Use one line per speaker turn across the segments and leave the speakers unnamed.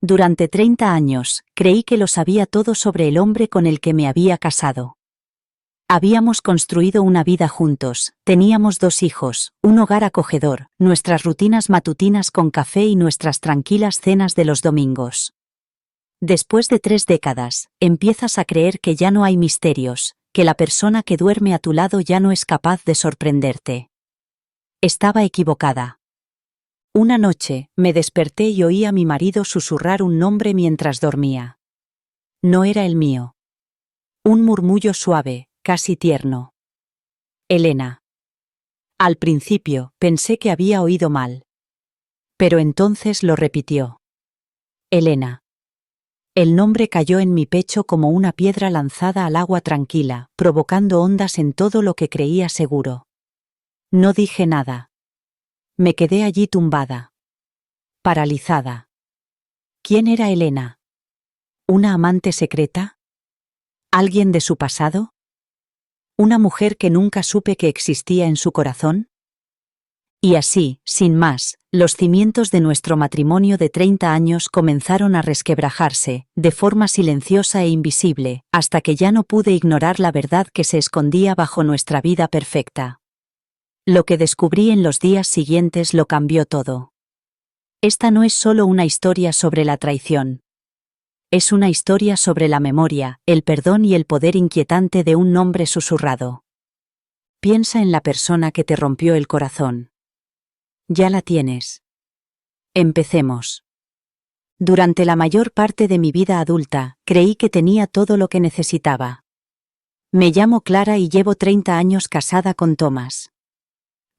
Durante 30 años, creí que lo sabía todo sobre el hombre con el que me había casado. Habíamos construido una vida juntos, teníamos 2 hijos, un hogar acogedor, nuestras rutinas matutinas con café y nuestras tranquilas cenas de los domingos. Después de 3 décadas, empiezas a creer que ya no hay misterios, que la persona que duerme a tu lado ya no es capaz de sorprenderte. Estaba equivocada. Una noche, me desperté y oí a mi marido susurrar un nombre mientras dormía. No era el mío. Un murmullo suave, casi tierno. Elena. Al principio, pensé que había oído mal. Pero entonces lo repitió. Elena. El nombre cayó en mi pecho como una piedra lanzada al agua tranquila, provocando ondas en todo lo que creía seguro. No dije nada. Me quedé allí tumbada. Paralizada. ¿Quién era Elena? ¿Una amante secreta? ¿Alguien de su pasado? ¿Una mujer que nunca supe que existía en su corazón? Y así, sin más, los cimientos de nuestro matrimonio de 30 años comenzaron a resquebrajarse, de forma silenciosa e invisible, hasta que ya no pude ignorar la verdad que se escondía bajo nuestra vida perfecta. Lo que descubrí en los días siguientes lo cambió todo. Esta no es solo una historia sobre la traición. Es una historia sobre la memoria, el perdón y el poder inquietante de un nombre susurrado. Piensa en la persona que te rompió el corazón. Ya la tienes. Empecemos. Durante la mayor parte de mi vida adulta, creí que tenía todo lo que necesitaba. Me llamo Clara y llevo 30 años casada con Tomás.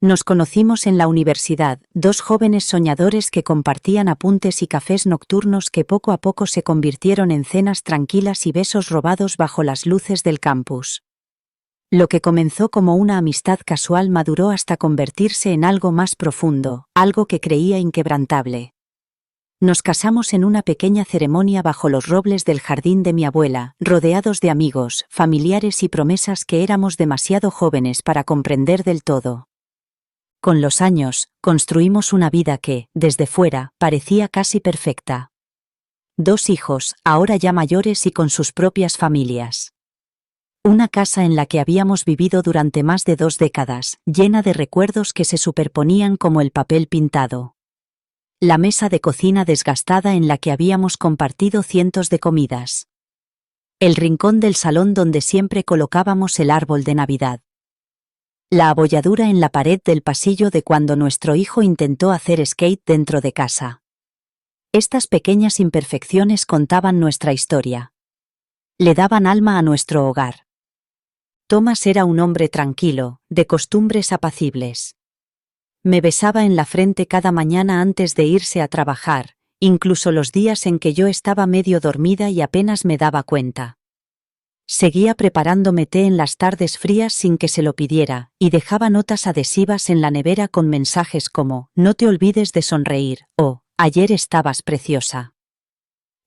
Nos conocimos en la universidad, 2 jóvenes soñadores que compartían apuntes y cafés nocturnos que poco a poco se convirtieron en cenas tranquilas y besos robados bajo las luces del campus. Lo que comenzó como una amistad casual maduró hasta convertirse en algo más profundo, algo que creía inquebrantable. Nos casamos en una pequeña ceremonia bajo los robles del jardín de mi abuela, rodeados de amigos, familiares y promesas que éramos demasiado jóvenes para comprender del todo. Con los años, construimos una vida que, desde fuera, parecía casi perfecta. 2 hijos, ahora ya mayores y con sus propias familias. Una casa en la que habíamos vivido durante más de 2 décadas, llena de recuerdos que se superponían como el papel pintado. La mesa de cocina desgastada en la que habíamos compartido cientos de comidas. El rincón del salón donde siempre colocábamos el árbol de Navidad. La abolladura en la pared del pasillo de cuando nuestro hijo intentó hacer skate dentro de casa. Estas pequeñas imperfecciones contaban nuestra historia. Le daban alma a nuestro hogar. Tomás era un hombre tranquilo, de costumbres apacibles. Me besaba en la frente cada mañana antes de irse a trabajar, incluso los días en que yo estaba medio dormida y apenas me daba cuenta. Seguía preparándome té en las tardes frías sin que se lo pidiera, y dejaba notas adhesivas en la nevera con mensajes como, no te olvides de sonreír, o, ayer estabas preciosa.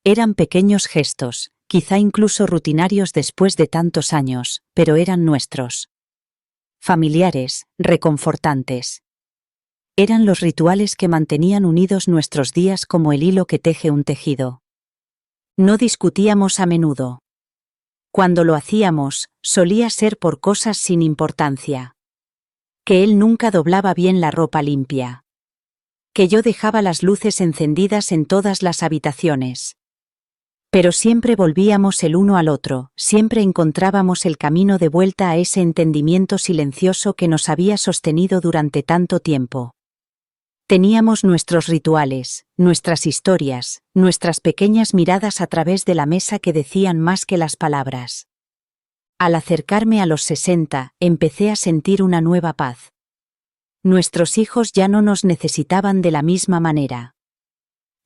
Eran pequeños gestos, quizá incluso rutinarios después de tantos años, pero eran nuestros. Familiares, reconfortantes. Eran los rituales que mantenían unidos nuestros días como el hilo que teje un tejido. No discutíamos a menudo. Cuando lo hacíamos, solía ser por cosas sin importancia. Que él nunca doblaba bien la ropa limpia. Que yo dejaba las luces encendidas en todas las habitaciones. Pero siempre volvíamos el uno al otro, siempre encontrábamos el camino de vuelta a ese entendimiento silencioso que nos había sostenido durante tanto tiempo. Teníamos nuestros rituales, nuestras historias, nuestras pequeñas miradas a través de la mesa que decían más que las palabras. Al acercarme a los 60, empecé a sentir una nueva paz. Nuestros hijos ya no nos necesitaban de la misma manera.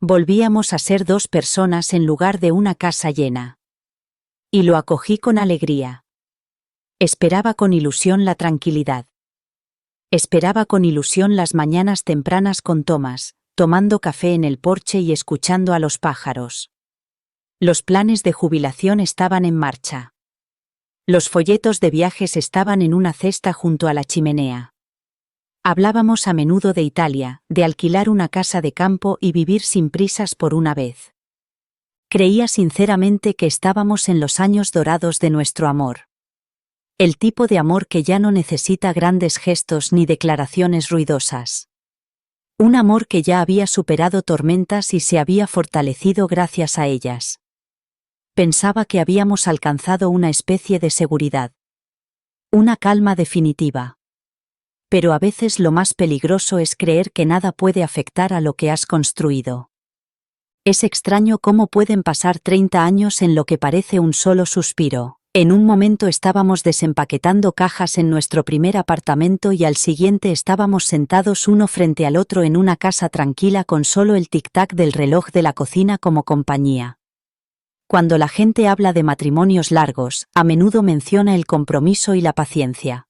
Volvíamos a ser 2 personas en lugar de una casa llena. Y lo acogí con alegría. Esperaba con ilusión la tranquilidad. Esperaba con ilusión las mañanas tempranas con Tomás, tomando café en el porche y escuchando a los pájaros. Los planes de jubilación estaban en marcha. Los folletos de viajes estaban en una cesta junto a la chimenea. Hablábamos a menudo de Italia, de alquilar una casa de campo y vivir sin prisas por una vez. Creía sinceramente que estábamos en los años dorados de nuestro amor. El tipo de amor que ya no necesita grandes gestos ni declaraciones ruidosas. Un amor que ya había superado tormentas y se había fortalecido gracias a ellas. Pensaba que habíamos alcanzado una especie de seguridad. Una calma definitiva. Pero a veces lo más peligroso es creer que nada puede afectar a lo que has construido. Es extraño cómo pueden pasar 30 años en lo que parece un solo suspiro. En un momento estábamos desempaquetando cajas en nuestro primer apartamento y al siguiente estábamos sentados uno frente al otro en una casa tranquila con solo el tic-tac del reloj de la cocina como compañía. Cuando la gente habla de matrimonios largos, a menudo menciona el compromiso y la paciencia.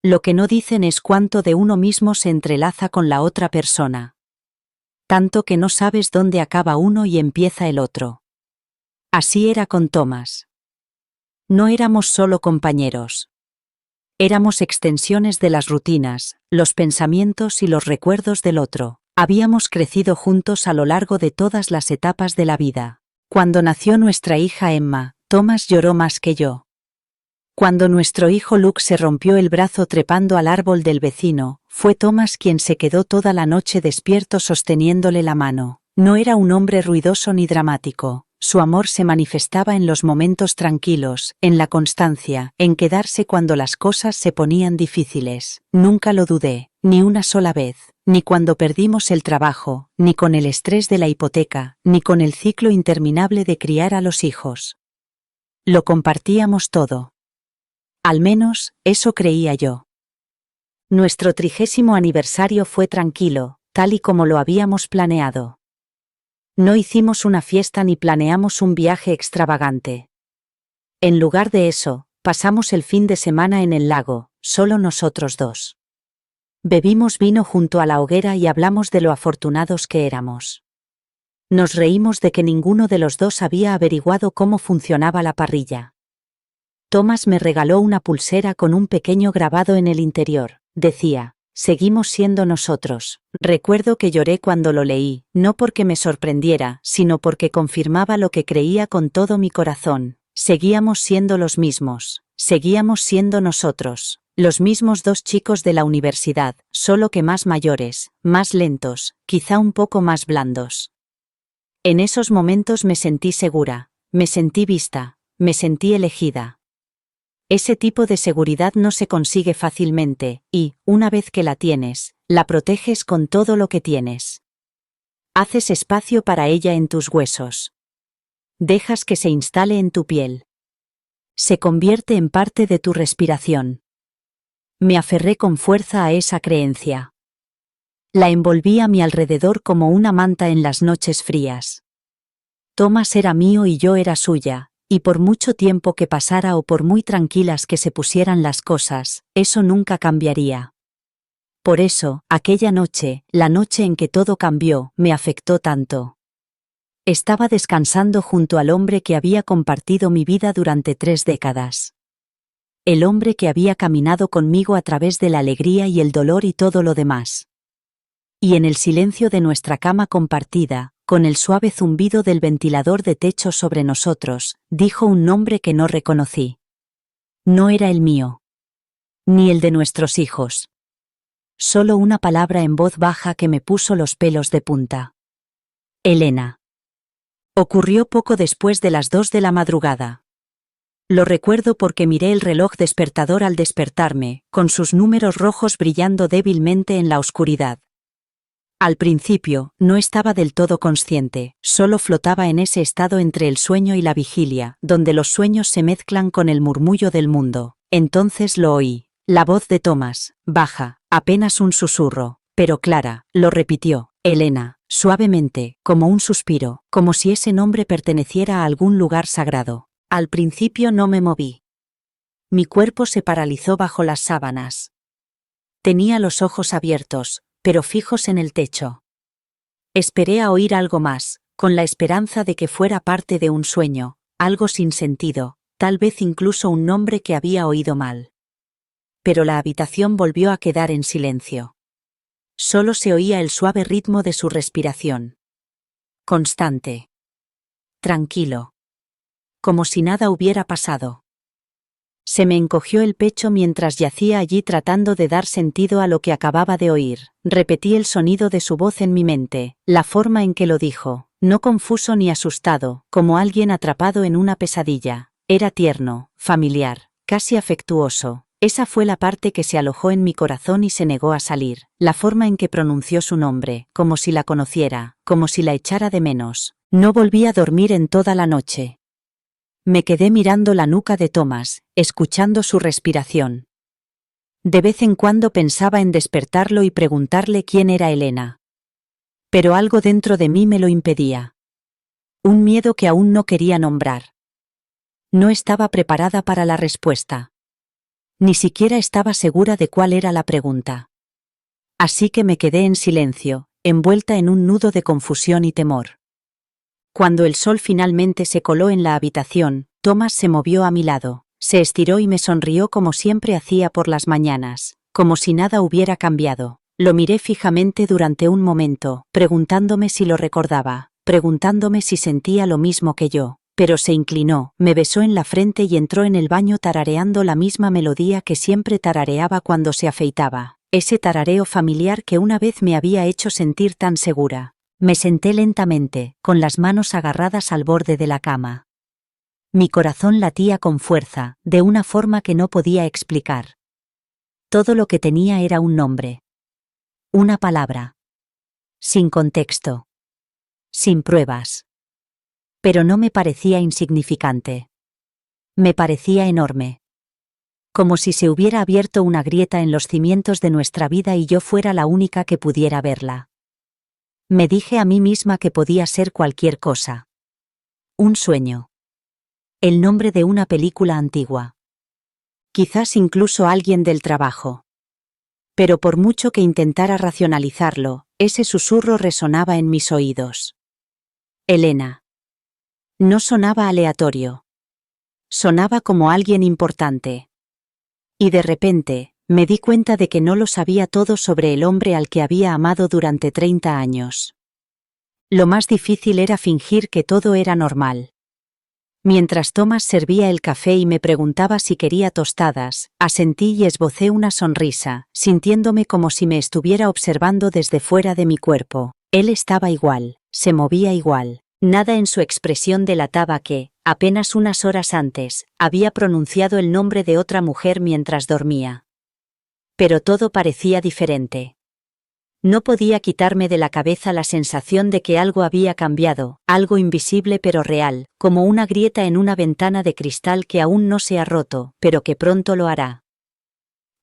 Lo que no dicen es cuánto de uno mismo se entrelaza con la otra persona. Tanto que no sabes dónde acaba uno y empieza el otro. Así era con Thomas. No éramos solo compañeros. Éramos extensiones de las rutinas, los pensamientos y los recuerdos del otro. Habíamos crecido juntos a lo largo de todas las etapas de la vida. Cuando nació nuestra hija Emma, Thomas lloró más que yo. Cuando nuestro hijo Luke se rompió el brazo trepando al árbol del vecino, fue Thomas quien se quedó toda la noche despierto sosteniéndole la mano. No era un hombre ruidoso ni dramático. Su amor se manifestaba en los momentos tranquilos, en la constancia, en quedarse cuando las cosas se ponían difíciles. Nunca lo dudé, ni una sola vez, ni cuando perdimos el trabajo, ni con el estrés de la hipoteca, ni con el ciclo interminable de criar a los hijos. Lo compartíamos todo. Al menos, eso creía yo. Nuestro 30º aniversario fue tranquilo, tal y como lo habíamos planeado. No hicimos una fiesta ni planeamos un viaje extravagante. En lugar de eso, pasamos el fin de semana en el lago, solo nosotros dos. Bebimos vino junto a la hoguera y hablamos de lo afortunados que éramos. Nos reímos de que ninguno de los dos había averiguado cómo funcionaba la parrilla. Thomas me regaló una pulsera con un pequeño grabado en el interior. Decía: seguimos siendo nosotros. Recuerdo que lloré cuando lo leí, no porque me sorprendiera, sino porque confirmaba lo que creía con todo mi corazón. Seguíamos siendo los mismos, seguíamos siendo nosotros, los mismos dos chicos de la universidad, solo que más mayores, más lentos, quizá un poco más blandos. En esos momentos me sentí segura, me sentí vista, me sentí elegida. Ese tipo de seguridad no se consigue fácilmente, y, una vez que la tienes, la proteges con todo lo que tienes. Haces espacio para ella en tus huesos. Dejas que se instale en tu piel. Se convierte en parte de tu respiración. Me aferré con fuerza a esa creencia. La envolví a mi alrededor como una manta en las noches frías. Thomas era mío y yo era suya. Y por mucho tiempo que pasara o por muy tranquilas que se pusieran las cosas, eso nunca cambiaría. Por eso, aquella noche, la noche en que todo cambió, me afectó tanto. Estaba descansando junto al hombre que había compartido mi vida durante 3 décadas. El hombre que había caminado conmigo a través de la alegría y el dolor y todo lo demás. Y en el silencio de nuestra cama compartida, con el suave zumbido del ventilador de techo sobre nosotros, dijo un nombre que no reconocí. No era el mío. Ni el de nuestros hijos. Solo una palabra en voz baja que me puso los pelos de punta. Elena. Ocurrió poco después de las 2 de la madrugada. Lo recuerdo porque miré el reloj despertador al despertarme, con sus números rojos brillando débilmente en la oscuridad. Al principio, no estaba del todo consciente, solo flotaba en ese estado entre el sueño y la vigilia, donde los sueños se mezclan con el murmullo del mundo. Entonces lo oí. La voz de Thomas, baja, apenas un susurro, pero clara, lo repitió. Elena, suavemente, como un suspiro, como si ese nombre perteneciera a algún lugar sagrado. Al principio no me moví. Mi cuerpo se paralizó bajo las sábanas. Tenía los ojos abiertos, pero fijos en el techo. Esperé a oír algo más, con la esperanza de que fuera parte de un sueño, algo sin sentido, tal vez incluso un nombre que había oído mal. Pero la habitación volvió a quedar en silencio. Solo se oía el suave ritmo de su respiración. Constante. tranquilo. Como si nada hubiera pasado. Se me encogió el pecho mientras yacía allí tratando de dar sentido a lo que acababa de oír. Repetí el sonido de su voz en mi mente, la forma en que lo dijo, no confuso ni asustado, como alguien atrapado en una pesadilla. Era tierno, familiar, casi afectuoso. Esa fue la parte que se alojó en mi corazón y se negó a salir. La forma en que pronunció su nombre, como si la conociera, como si la echara de menos. No volví a dormir en toda la noche. Me quedé mirando la nuca de Thomas, escuchando su respiración. De vez en cuando pensaba en despertarlo y preguntarle quién era Elena. Pero algo dentro de mí me lo impedía. Un miedo que aún no quería nombrar. No estaba preparada para la respuesta. Ni siquiera estaba segura de cuál era la pregunta. Así que me quedé en silencio, envuelta en un nudo de confusión y temor. Cuando el sol finalmente se coló en la habitación, Thomas se movió a mi lado, se estiró y me sonrió como siempre hacía por las mañanas, como si nada hubiera cambiado. Lo miré fijamente durante un momento, preguntándome si lo recordaba, preguntándome si sentía lo mismo que yo, pero se inclinó, me besó en la frente y entró en el baño tarareando la misma melodía que siempre tarareaba cuando se afeitaba, ese tarareo familiar que una vez me había hecho sentir tan segura. Me senté lentamente, con las manos agarradas al borde de la cama. Mi corazón latía con fuerza, de una forma que no podía explicar. Todo lo que tenía era un nombre. Una palabra. Sin contexto. Sin pruebas. Pero no me parecía insignificante. Me parecía enorme. Como si se hubiera abierto una grieta en los cimientos de nuestra vida y yo fuera la única que pudiera verla. Me dije a mí misma que podía ser cualquier cosa. Un sueño. El nombre de una película antigua. Quizás incluso alguien del trabajo. Pero por mucho que intentara racionalizarlo, ese susurro resonaba en mis oídos. Elena. No sonaba aleatorio. Sonaba como alguien importante. Y de repente, me di cuenta de que no lo sabía todo sobre el hombre al que había amado durante 30 años. Lo más difícil era fingir que todo era normal. Mientras Thomas servía el café y me preguntaba si quería tostadas, asentí y esbocé una sonrisa, sintiéndome como si me estuviera observando desde fuera de mi cuerpo. Él estaba igual, se movía igual. Nada en su expresión delataba que, apenas unas horas antes, había pronunciado el nombre de otra mujer mientras dormía. Pero todo parecía diferente. No podía quitarme de la cabeza la sensación de que algo había cambiado, algo invisible pero real, como una grieta en una ventana de cristal que aún no se ha roto, pero que pronto lo hará.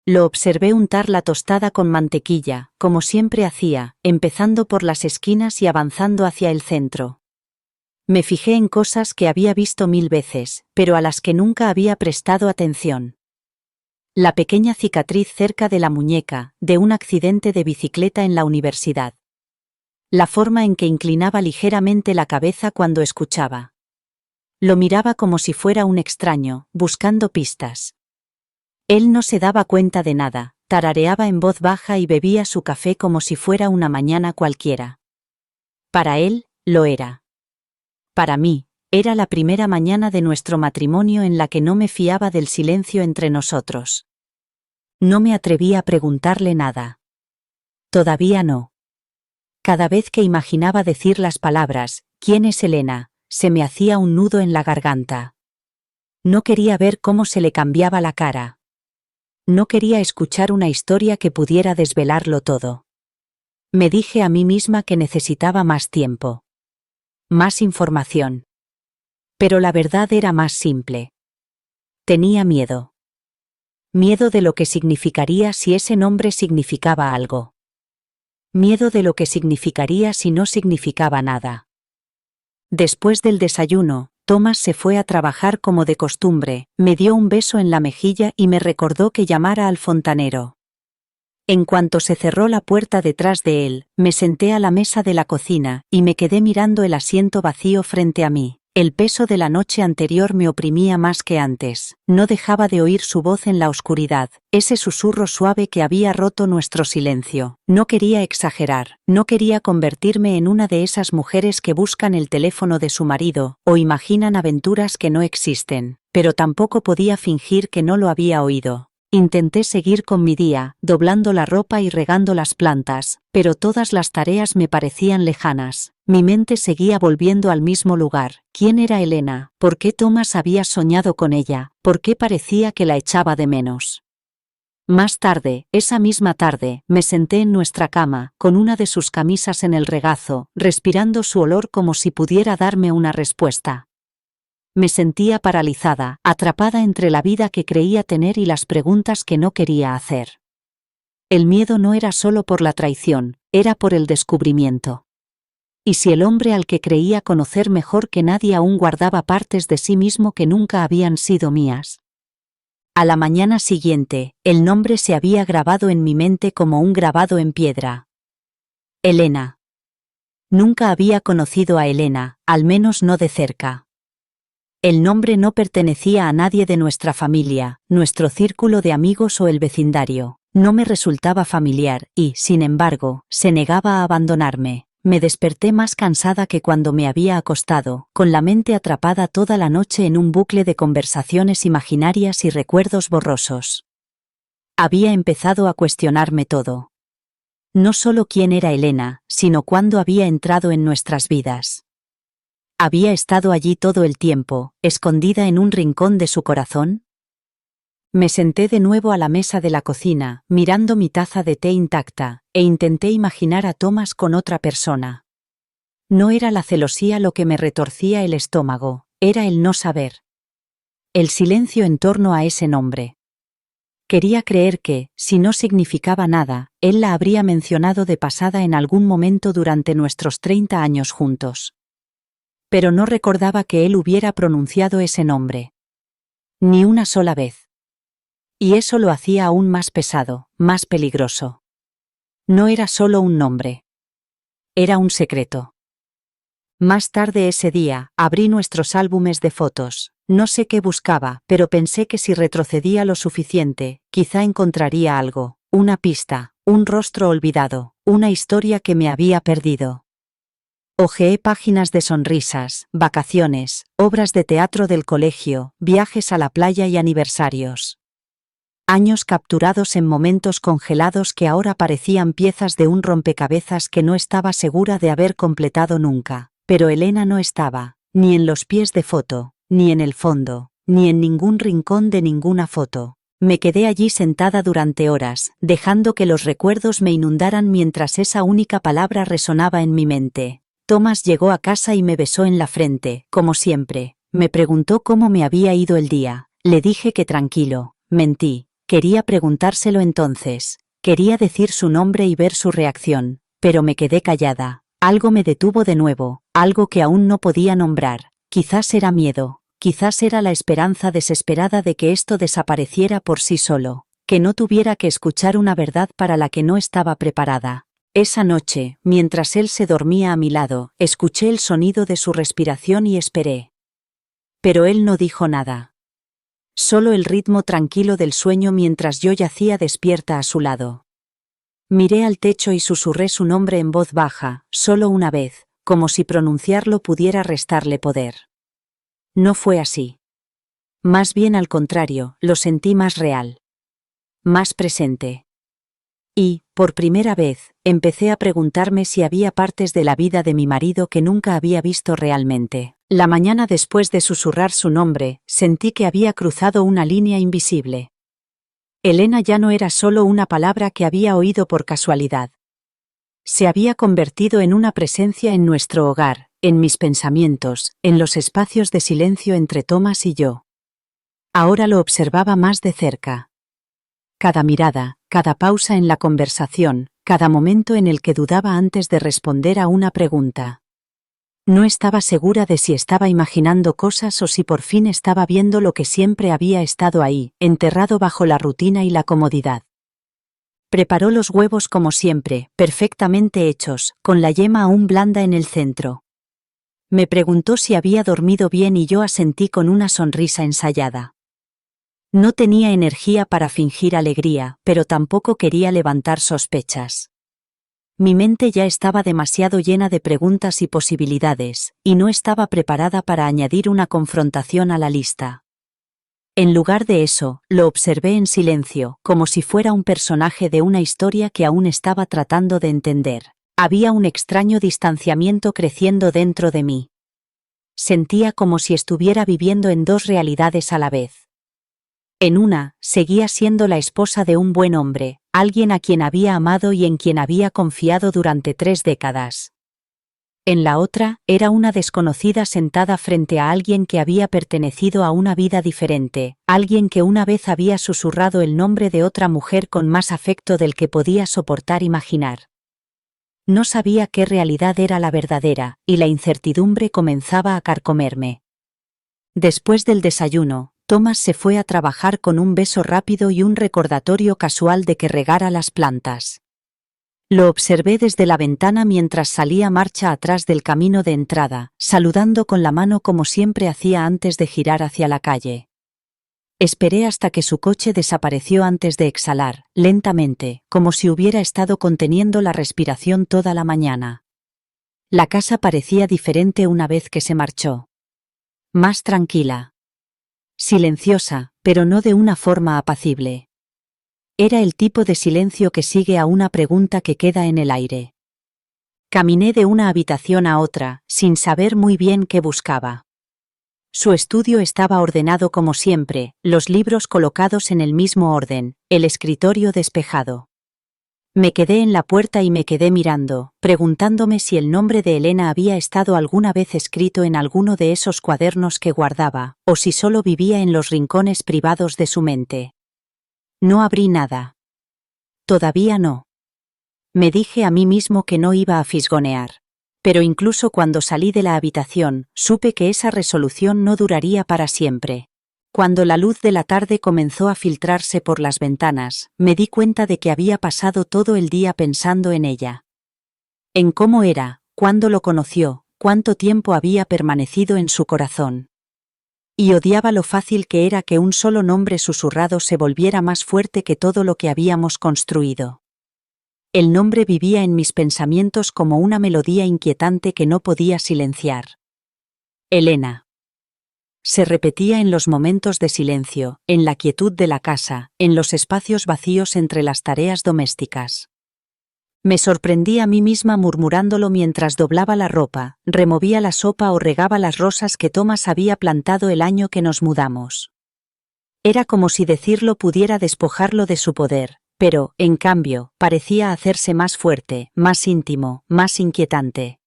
Lo observé untar la tostada con mantequilla, como siempre hacía, empezando por las esquinas y avanzando hacia el centro. Me fijé en cosas que había visto 1000 veces, pero a las que nunca había prestado atención. La pequeña cicatriz cerca de la muñeca, de un accidente de bicicleta en la universidad. La forma en que inclinaba ligeramente la cabeza cuando escuchaba. Lo miraba como si fuera un extraño, buscando pistas. Él no se daba cuenta de nada, tarareaba en voz baja y bebía su café como si fuera una mañana cualquiera. Para él, lo era. Para mí, era la primera mañana de nuestro matrimonio en la que no me fiaba del silencio entre nosotros. No me atreví a preguntarle nada. Todavía no. Cada vez que imaginaba decir las palabras, ¿quién es Elena?, se me hacía un nudo en la garganta. No quería ver cómo se le cambiaba la cara. No quería escuchar una historia que pudiera desvelarlo todo. Me dije a mí misma que necesitaba más tiempo. Más información. Pero la verdad era más simple. Tenía miedo. Miedo de lo que significaría si ese nombre significaba algo. Miedo de lo que significaría si no significaba nada. Después del desayuno, Thomas se fue a trabajar como de costumbre, me dio un beso en la mejilla y me recordó que llamara al fontanero. En cuanto se cerró la puerta detrás de él, me senté a la mesa de la cocina y me quedé mirando el asiento vacío frente a mí. El peso de la noche anterior me oprimía más que antes. No dejaba de oír su voz en la oscuridad, ese susurro suave que había roto nuestro silencio. No quería exagerar, no quería convertirme en una de esas mujeres que buscan el teléfono de su marido, o imaginan aventuras que no existen, pero tampoco podía fingir que no lo había oído. Intenté seguir con mi día, doblando la ropa y regando las plantas, pero todas las tareas me parecían lejanas. Mi mente seguía volviendo al mismo lugar. ¿Quién era Elena? ¿Por qué Thomas había soñado con ella? ¿Por qué parecía que la echaba de menos? Más tarde, esa misma tarde, me senté en nuestra cama, con una de sus camisas en el regazo, respirando su olor como si pudiera darme una respuesta. Me sentía paralizada, atrapada entre la vida que creía tener y las preguntas que no quería hacer. El miedo no era solo por la traición, era por el descubrimiento. ¿Y si el hombre al que creía conocer mejor que nadie aún guardaba partes de sí mismo que nunca habían sido mías? A la mañana siguiente, el nombre se había grabado en mi mente como un grabado en piedra. Elena. Nunca había conocido a Elena, al menos no de cerca. El nombre no pertenecía a nadie de nuestra familia, nuestro círculo de amigos o el vecindario. No me resultaba familiar y, sin embargo, se negaba a abandonarme. Me desperté más cansada que cuando me había acostado, con la mente atrapada toda la noche en un bucle de conversaciones imaginarias y recuerdos borrosos. Había empezado a cuestionarme todo. No solo quién era Elena, sino cuándo había entrado en nuestras vidas. ¿Había estado allí todo el tiempo, escondida en un rincón de su corazón? Me senté de nuevo a la mesa de la cocina, mirando mi taza de té intacta, e intenté imaginar a Thomas con otra persona. No era la celosía lo que me retorcía el estómago, era el no saber. El silencio en torno a ese nombre. Quería creer que, si no significaba nada, él la habría mencionado de pasada en algún momento durante nuestros 30 años juntos. Pero no recordaba que él hubiera pronunciado ese nombre. Ni una sola vez. Y eso lo hacía aún más pesado, más peligroso. No era solo un nombre. Era un secreto. Más tarde ese día, abrí nuestros álbumes de fotos. No sé qué buscaba, pero pensé que si retrocedía lo suficiente, quizá encontraría algo, una pista, un rostro olvidado, una historia que me había perdido. Hojeé páginas de sonrisas, vacaciones, obras de teatro del colegio, viajes a la playa y aniversarios. Años capturados en momentos congelados que ahora parecían piezas de un rompecabezas que no estaba segura de haber completado nunca. Pero Elena no estaba, ni en los pies de foto, ni en el fondo, ni en ningún rincón de ninguna foto. Me quedé allí sentada durante horas, dejando que los recuerdos me inundaran mientras esa única palabra resonaba en mi mente. Thomas llegó a casa y me besó en la frente, como siempre. Me preguntó cómo me había ido el día. Le dije que tranquilo. Mentí. Quería preguntárselo entonces. Quería decir su nombre y ver su reacción. Pero me quedé callada. Algo me detuvo de nuevo, algo que aún no podía nombrar. Quizás era miedo. Quizás era la esperanza desesperada de que esto desapareciera por sí solo. Que no tuviera que escuchar una verdad para la que no estaba preparada. Esa noche, mientras él se dormía a mi lado, escuché el sonido de su respiración y esperé. Pero él no dijo nada. Solo el ritmo tranquilo del sueño mientras yo yacía despierta a su lado. Miré al techo y susurré su nombre en voz baja, solo una vez, como si pronunciarlo pudiera restarle poder. No fue así. Más bien al contrario, lo sentí más real. Más presente. Y, por primera vez, empecé a preguntarme si había partes de la vida de mi marido que nunca había visto realmente. La mañana después de susurrar su nombre, sentí que había cruzado una línea invisible. Elena ya no era solo una palabra que había oído por casualidad. Se había convertido en una presencia en nuestro hogar, en mis pensamientos, en los espacios de silencio entre Thomas y yo. Ahora lo observaba más de cerca. Cada mirada, cada pausa en la conversación, cada momento en el que dudaba antes de responder a una pregunta. No estaba segura de si estaba imaginando cosas o si por fin estaba viendo lo que siempre había estado ahí, enterrado bajo la rutina y la comodidad. Preparó los huevos como siempre, perfectamente hechos, con la yema aún blanda en el centro. Me preguntó si había dormido bien y yo asentí con una sonrisa ensayada. No tenía energía para fingir alegría, pero tampoco quería levantar sospechas. Mi mente ya estaba demasiado llena de preguntas y posibilidades, y no estaba preparada para añadir una confrontación a la lista. En lugar de eso, lo observé en silencio, como si fuera un personaje de una historia que aún estaba tratando de entender. Había un extraño distanciamiento creciendo dentro de mí. Sentía como si estuviera viviendo en dos realidades a la vez. En una, seguía siendo la esposa de un buen hombre, alguien a quien había amado y en quien había confiado durante 3 décadas. En la otra, era una desconocida sentada frente a alguien que había pertenecido a una vida diferente, alguien que una vez había susurrado el nombre de otra mujer con más afecto del que podía soportar imaginar. No sabía qué realidad era la verdadera, y la incertidumbre comenzaba a carcomerme. Después del desayuno, Thomas se fue a trabajar con un beso rápido y un recordatorio casual de que regara las plantas. Lo observé desde la ventana mientras salía marcha atrás del camino de entrada, saludando con la mano como siempre hacía antes de girar hacia la calle. Esperé hasta que su coche desapareció antes de exhalar, lentamente, como si hubiera estado conteniendo la respiración toda la mañana. La casa parecía diferente una vez que se marchó. Más tranquila. Silenciosa, pero no de una forma apacible. Era el tipo de silencio que sigue a una pregunta que queda en el aire. Caminé de una habitación a otra, sin saber muy bien qué buscaba. Su estudio estaba ordenado como siempre, los libros colocados en el mismo orden, el escritorio despejado. Me quedé en la puerta y me quedé mirando, preguntándome si el nombre de Elena había estado alguna vez escrito en alguno de esos cuadernos que guardaba, o si solo vivía en los rincones privados de su mente. No abrí nada. Todavía no. Me dije a mí mismo que no iba a fisgonear. Pero incluso cuando salí de la habitación, supe que esa resolución no duraría para siempre. Cuando la luz de la tarde comenzó a filtrarse por las ventanas, me di cuenta de que había pasado todo el día pensando en ella. En cómo era, cuándo lo conoció, cuánto tiempo había permanecido en su corazón. Y odiaba lo fácil que era que un solo nombre susurrado se volviera más fuerte que todo lo que habíamos construido. El nombre vivía en mis pensamientos como una melodía inquietante que no podía silenciar. Elena. Se repetía en los momentos de silencio, en la quietud de la casa, en los espacios vacíos entre las tareas domésticas. Me sorprendí a mí misma murmurándolo mientras doblaba la ropa, removía la sopa o regaba las rosas que Thomas había plantado el año que nos mudamos. Era como si decirlo pudiera despojarlo de su poder. Pero, en cambio, parecía hacerse más fuerte, más íntimo, más inquietante.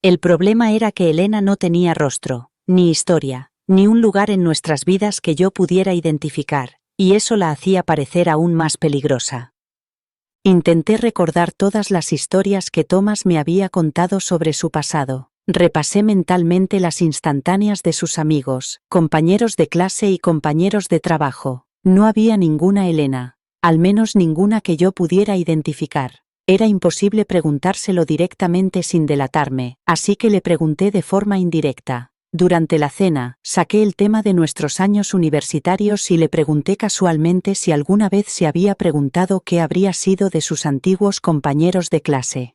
El problema era que Elena no tenía rostro, ni historia, ni un lugar en nuestras vidas que yo pudiera identificar, y eso la hacía parecer aún más peligrosa. Intenté recordar todas las historias que Thomas me había contado sobre su pasado. Repasé mentalmente las instantáneas de sus amigos, compañeros de clase y compañeros de trabajo. No había ninguna Elena. Al menos ninguna que yo pudiera identificar. Era imposible preguntárselo directamente sin delatarme, así que le pregunté de forma indirecta. Durante la cena, saqué el tema de nuestros años universitarios y le pregunté casualmente si alguna vez se había preguntado qué habría sido de sus antiguos compañeros de clase.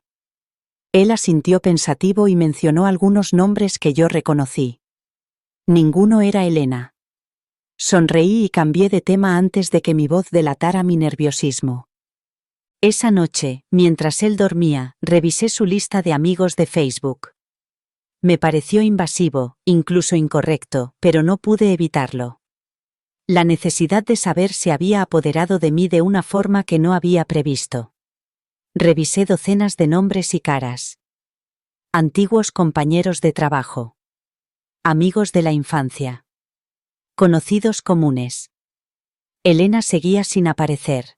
Él asintió pensativo y mencionó algunos nombres que yo reconocí. Ninguno era Elena. Sonreí y cambié de tema antes de que mi voz delatara mi nerviosismo. Esa noche, mientras él dormía, revisé su lista de amigos de Facebook. Me pareció invasivo, incluso incorrecto, pero no pude evitarlo. La necesidad de saber se había apoderado de mí de una forma que no había previsto. Revisé docenas de nombres y caras. Antiguos compañeros de trabajo. Amigos de la infancia. Conocidos comunes. Elena seguía sin aparecer.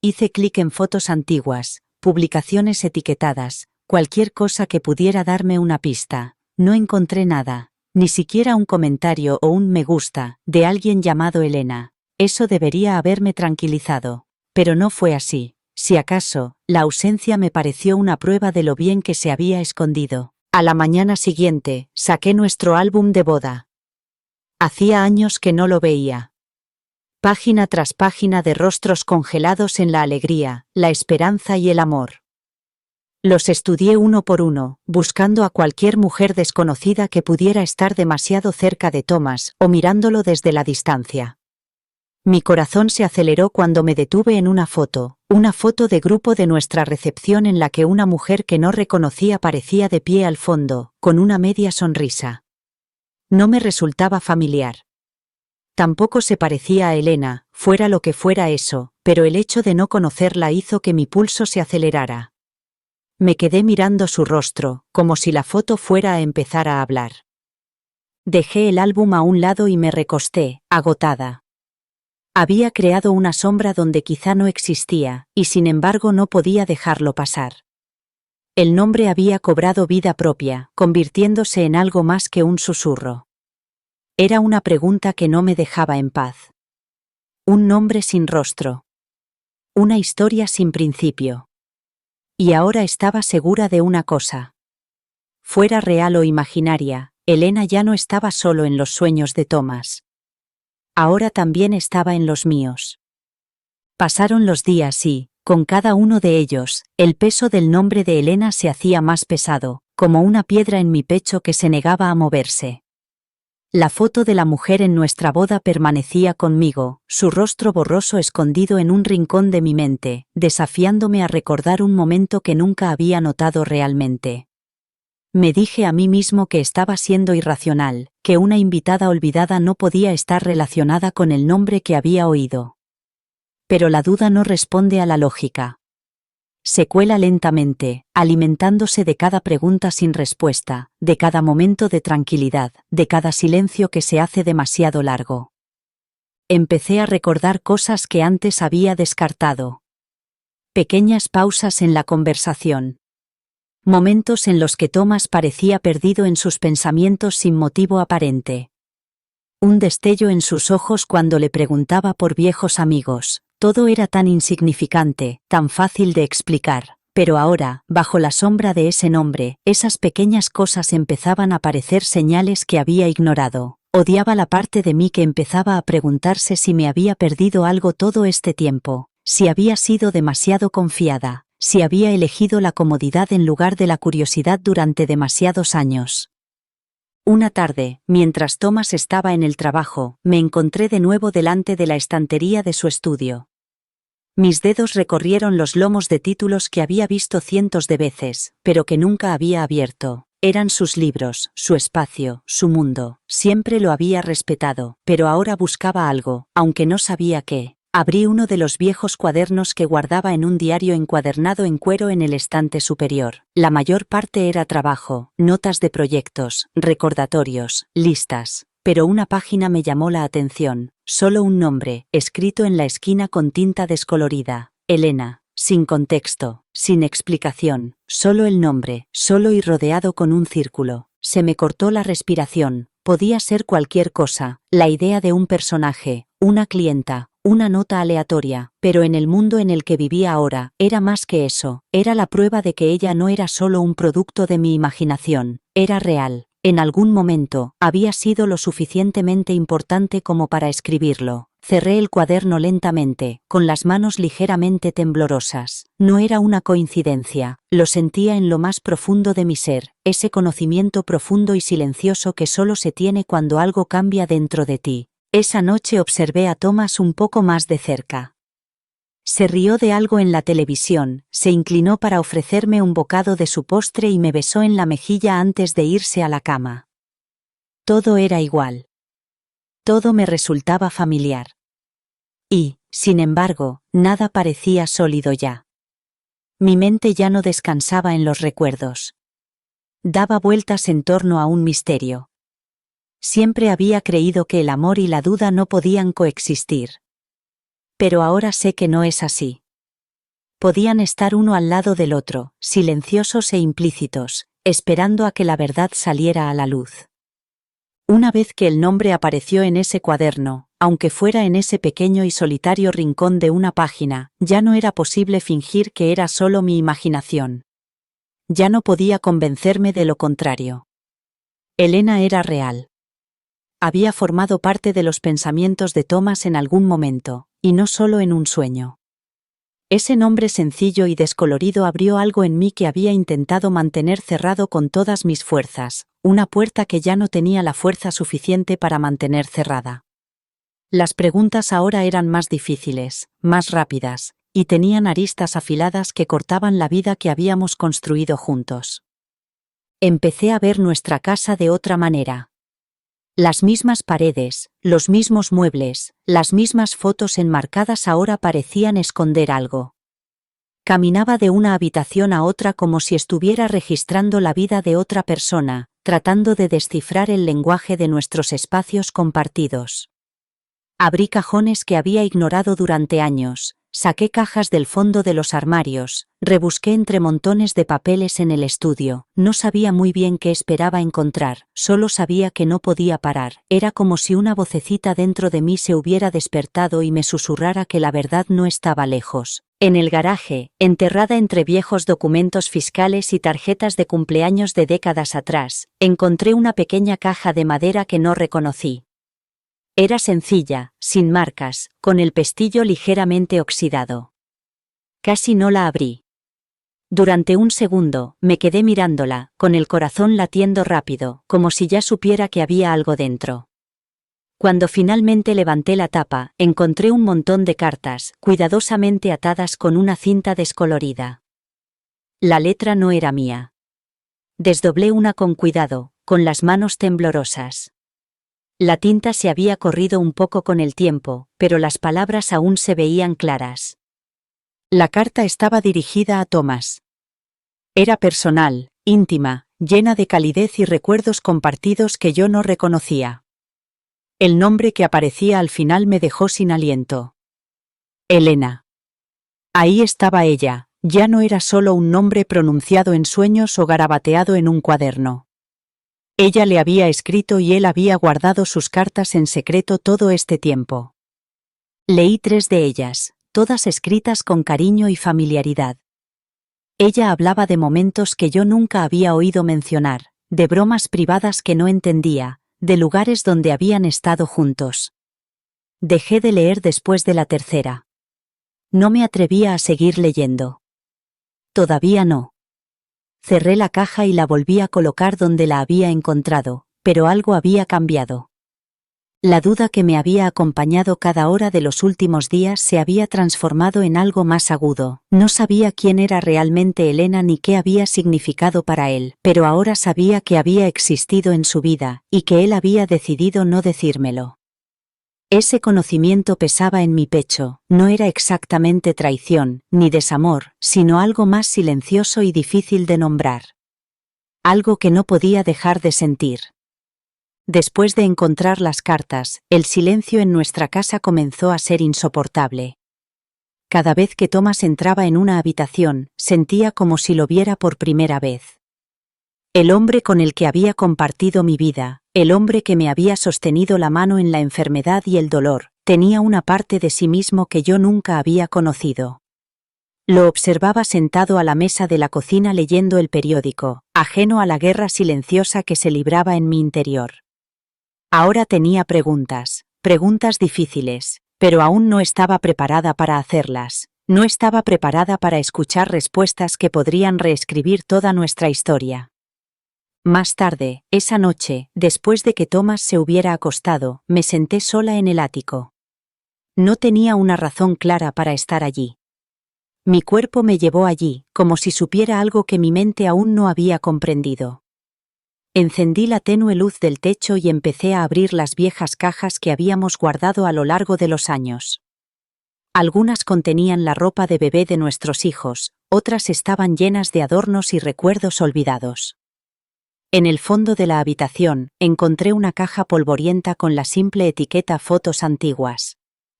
Hice clic en fotos antiguas, publicaciones etiquetadas, cualquier cosa que pudiera darme una pista. No encontré nada, ni siquiera un comentario o un me gusta, de alguien llamado Elena. Eso debería haberme tranquilizado. Pero no fue así. Si acaso, la ausencia me pareció una prueba de lo bien que se había escondido. A la mañana siguiente, saqué nuestro álbum de boda. Hacía años que no lo veía. Página tras página de rostros congelados en la alegría, la esperanza y el amor. Los estudié uno por uno, buscando a cualquier mujer desconocida que pudiera estar demasiado cerca de Thomas o mirándolo desde la distancia. Mi corazón se aceleró cuando me detuve en una foto de grupo de nuestra recepción en la que una mujer que no reconocía parecía de pie al fondo, con una media sonrisa. No me resultaba familiar. Tampoco se parecía a Elena, fuera lo que fuera eso, pero el hecho de no conocerla hizo que mi pulso se acelerara. Me quedé mirando su rostro, como si la foto fuera a empezar a hablar. Dejé el álbum a un lado y me recosté, agotada. Había creado una sombra donde quizá no existía, y sin embargo no podía dejarlo pasar. El nombre había cobrado vida propia, convirtiéndose en algo más que un susurro. Era una pregunta que no me dejaba en paz. Un nombre sin rostro. Una historia sin principio. Y ahora estaba segura de una cosa. Fuera real o imaginaria, Elena ya no estaba solo en los sueños de Thomas. Ahora también estaba en los míos. Pasaron los días y, con cada uno de ellos, el peso del nombre de Elena se hacía más pesado, como una piedra en mi pecho que se negaba a moverse. La foto de la mujer en nuestra boda permanecía conmigo, su rostro borroso escondido en un rincón de mi mente, desafiándome a recordar un momento que nunca había notado realmente. Me dije a mí mismo que estaba siendo irracional, que una invitada olvidada no podía estar relacionada con el nombre que había oído. Pero la duda no responde a la lógica. Se cuela lentamente, alimentándose de cada pregunta sin respuesta, de cada momento de tranquilidad, de cada silencio que se hace demasiado largo. Empecé a recordar cosas que antes había descartado. Pequeñas pausas en la conversación. Momentos en los que Thomas parecía perdido en sus pensamientos sin motivo aparente. Un destello en sus ojos cuando le preguntaba por viejos amigos. Todo era tan insignificante, tan fácil de explicar, pero ahora, bajo la sombra de ese nombre, esas pequeñas cosas empezaban a parecer señales que había ignorado. Odiaba la parte de mí que empezaba a preguntarse si me había perdido algo todo este tiempo, si había sido demasiado confiada, si había elegido la comodidad en lugar de la curiosidad durante demasiados años. Una tarde, mientras Thomas estaba en el trabajo, me encontré de nuevo delante de la estantería de su estudio. Mis dedos recorrieron los lomos de títulos que había visto cientos de veces, pero que nunca había abierto. Eran sus libros, su espacio, su mundo. Siempre lo había respetado, pero ahora buscaba algo, aunque no sabía qué. Abrí uno de los viejos cuadernos que guardaba en un diario encuadernado en cuero en el estante superior. La mayor parte era trabajo, notas de proyectos, recordatorios, listas. Pero una página me llamó la atención, solo un nombre, escrito en la esquina con tinta descolorida. Elena, sin contexto, sin explicación, solo el nombre, solo y rodeado con un círculo. Se me cortó la respiración. Podía ser cualquier cosa, la idea de un personaje, una clienta, una nota aleatoria, pero en el mundo en el que vivía ahora, era más que eso, era la prueba de que ella no era solo un producto de mi imaginación, era real. En algún momento, había sido lo suficientemente importante como para escribirlo. Cerré el cuaderno lentamente, con las manos ligeramente temblorosas. No era una coincidencia, lo sentía en lo más profundo de mi ser, ese conocimiento profundo y silencioso que solo se tiene cuando algo cambia dentro de ti. Esa noche observé a Thomas un poco más de cerca. Se rió de algo en la televisión, se inclinó para ofrecerme un bocado de su postre y me besó en la mejilla antes de irse a la cama. Todo era igual. Todo me resultaba familiar. Y, sin embargo, nada parecía sólido ya. Mi mente ya no descansaba en los recuerdos. Daba vueltas en torno a un misterio. Siempre había creído que el amor y la duda no podían coexistir. Pero ahora sé que no es así. Podían estar uno al lado del otro, silenciosos e implícitos, esperando a que la verdad saliera a la luz. Una vez que el nombre apareció en ese cuaderno, aunque fuera en ese pequeño y solitario rincón de una página, ya no era posible fingir que era solo mi imaginación. Ya no podía convencerme de lo contrario. Elena era real. Había formado parte de los pensamientos de Thomas en algún momento, y no solo en un sueño. Ese nombre sencillo y descolorido abrió algo en mí que había intentado mantener cerrado con todas mis fuerzas, una puerta que ya no tenía la fuerza suficiente para mantener cerrada. Las preguntas ahora eran más difíciles, más rápidas, y tenían aristas afiladas que cortaban la vida que habíamos construido juntos. Empecé a ver nuestra casa de otra manera. Las mismas paredes, los mismos muebles, las mismas fotos enmarcadas ahora parecían esconder algo. Caminaba de una habitación a otra como si estuviera registrando la vida de otra persona, tratando de descifrar el lenguaje de nuestros espacios compartidos. Abrí cajones que había ignorado durante años, saqué cajas del fondo de los armarios, rebusqué entre montones de papeles en el estudio, no sabía muy bien qué esperaba encontrar, solo sabía que no podía parar, era como si una vocecita dentro de mí se hubiera despertado y me susurrara que la verdad no estaba lejos. En el garaje, enterrada entre viejos documentos fiscales y tarjetas de cumpleaños de décadas atrás, encontré una pequeña caja de madera que no reconocí. Era sencilla, sin marcas, con el pestillo ligeramente oxidado. Casi no la abrí. Durante un segundo, me quedé mirándola, con el corazón latiendo rápido, como si ya supiera que había algo dentro. Cuando finalmente levanté la tapa, encontré un montón de cartas, cuidadosamente atadas con una cinta descolorida. La letra no era mía. Desdoblé una con cuidado, con las manos temblorosas. La tinta se había corrido un poco con el tiempo, pero las palabras aún se veían claras. La carta estaba dirigida a Thomas. Era personal, íntima, llena de calidez y recuerdos compartidos que yo no reconocía. El nombre que aparecía al final me dejó sin aliento. Elena. Ahí estaba ella, ya no era solo un nombre pronunciado en sueños o garabateado en un cuaderno. Ella le había escrito y él había guardado sus cartas en secreto todo este tiempo. Leí 3 de ellas, todas escritas con cariño y familiaridad. Ella hablaba de momentos que yo nunca había oído mencionar, de bromas privadas que no entendía, de lugares donde habían estado juntos. Dejé de leer después de la tercera. No me atrevía a seguir leyendo. Todavía no. Cerré la caja y la volví a colocar donde la había encontrado, pero algo había cambiado. La duda que me había acompañado cada hora de los últimos días se había transformado en algo más agudo. No sabía quién era realmente Elena ni qué había significado para él, pero ahora sabía que había existido en su vida, y que él había decidido no decírmelo. Ese conocimiento pesaba en mi pecho, no era exactamente traición, ni desamor, sino algo más silencioso y difícil de nombrar. Algo que no podía dejar de sentir. Después de encontrar las cartas, el silencio en nuestra casa comenzó a ser insoportable. Cada vez que Thomas entraba en una habitación, sentía como si lo viera por primera vez. El hombre con el que había compartido mi vida, el hombre que me había sostenido la mano en la enfermedad y el dolor, tenía una parte de sí mismo que yo nunca había conocido. Lo observaba sentado a la mesa de la cocina leyendo el periódico, ajeno a la guerra silenciosa que se libraba en mi interior. Ahora tenía preguntas difíciles, pero aún no estaba preparada para hacerlas. No estaba preparada para escuchar respuestas que podrían reescribir toda nuestra historia. Más tarde, esa noche, después de que Thomas se hubiera acostado, me senté sola en el ático. No tenía una razón clara para estar allí. Mi cuerpo me llevó allí, como si supiera algo que mi mente aún no había comprendido. Encendí la tenue luz del techo y empecé a abrir las viejas cajas que habíamos guardado a lo largo de los años. Algunas contenían la ropa de bebé de nuestros hijos, otras estaban llenas de adornos y recuerdos olvidados. En el fondo de la habitación, encontré una caja polvorienta con la simple etiqueta fotos antiguas.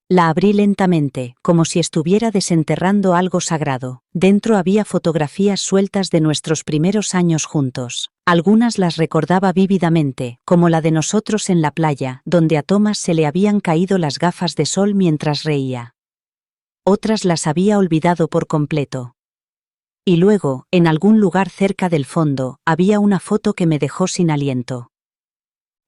La abrí lentamente, como si estuviera desenterrando algo sagrado. Dentro había fotografías sueltas de nuestros primeros años juntos. Algunas las recordaba vívidamente, como la de nosotros en la playa, donde a Thomas se le habían caído las gafas de sol mientras reía. Otras las había olvidado por completo. Y luego, en algún lugar cerca del fondo, había una foto que me dejó sin aliento.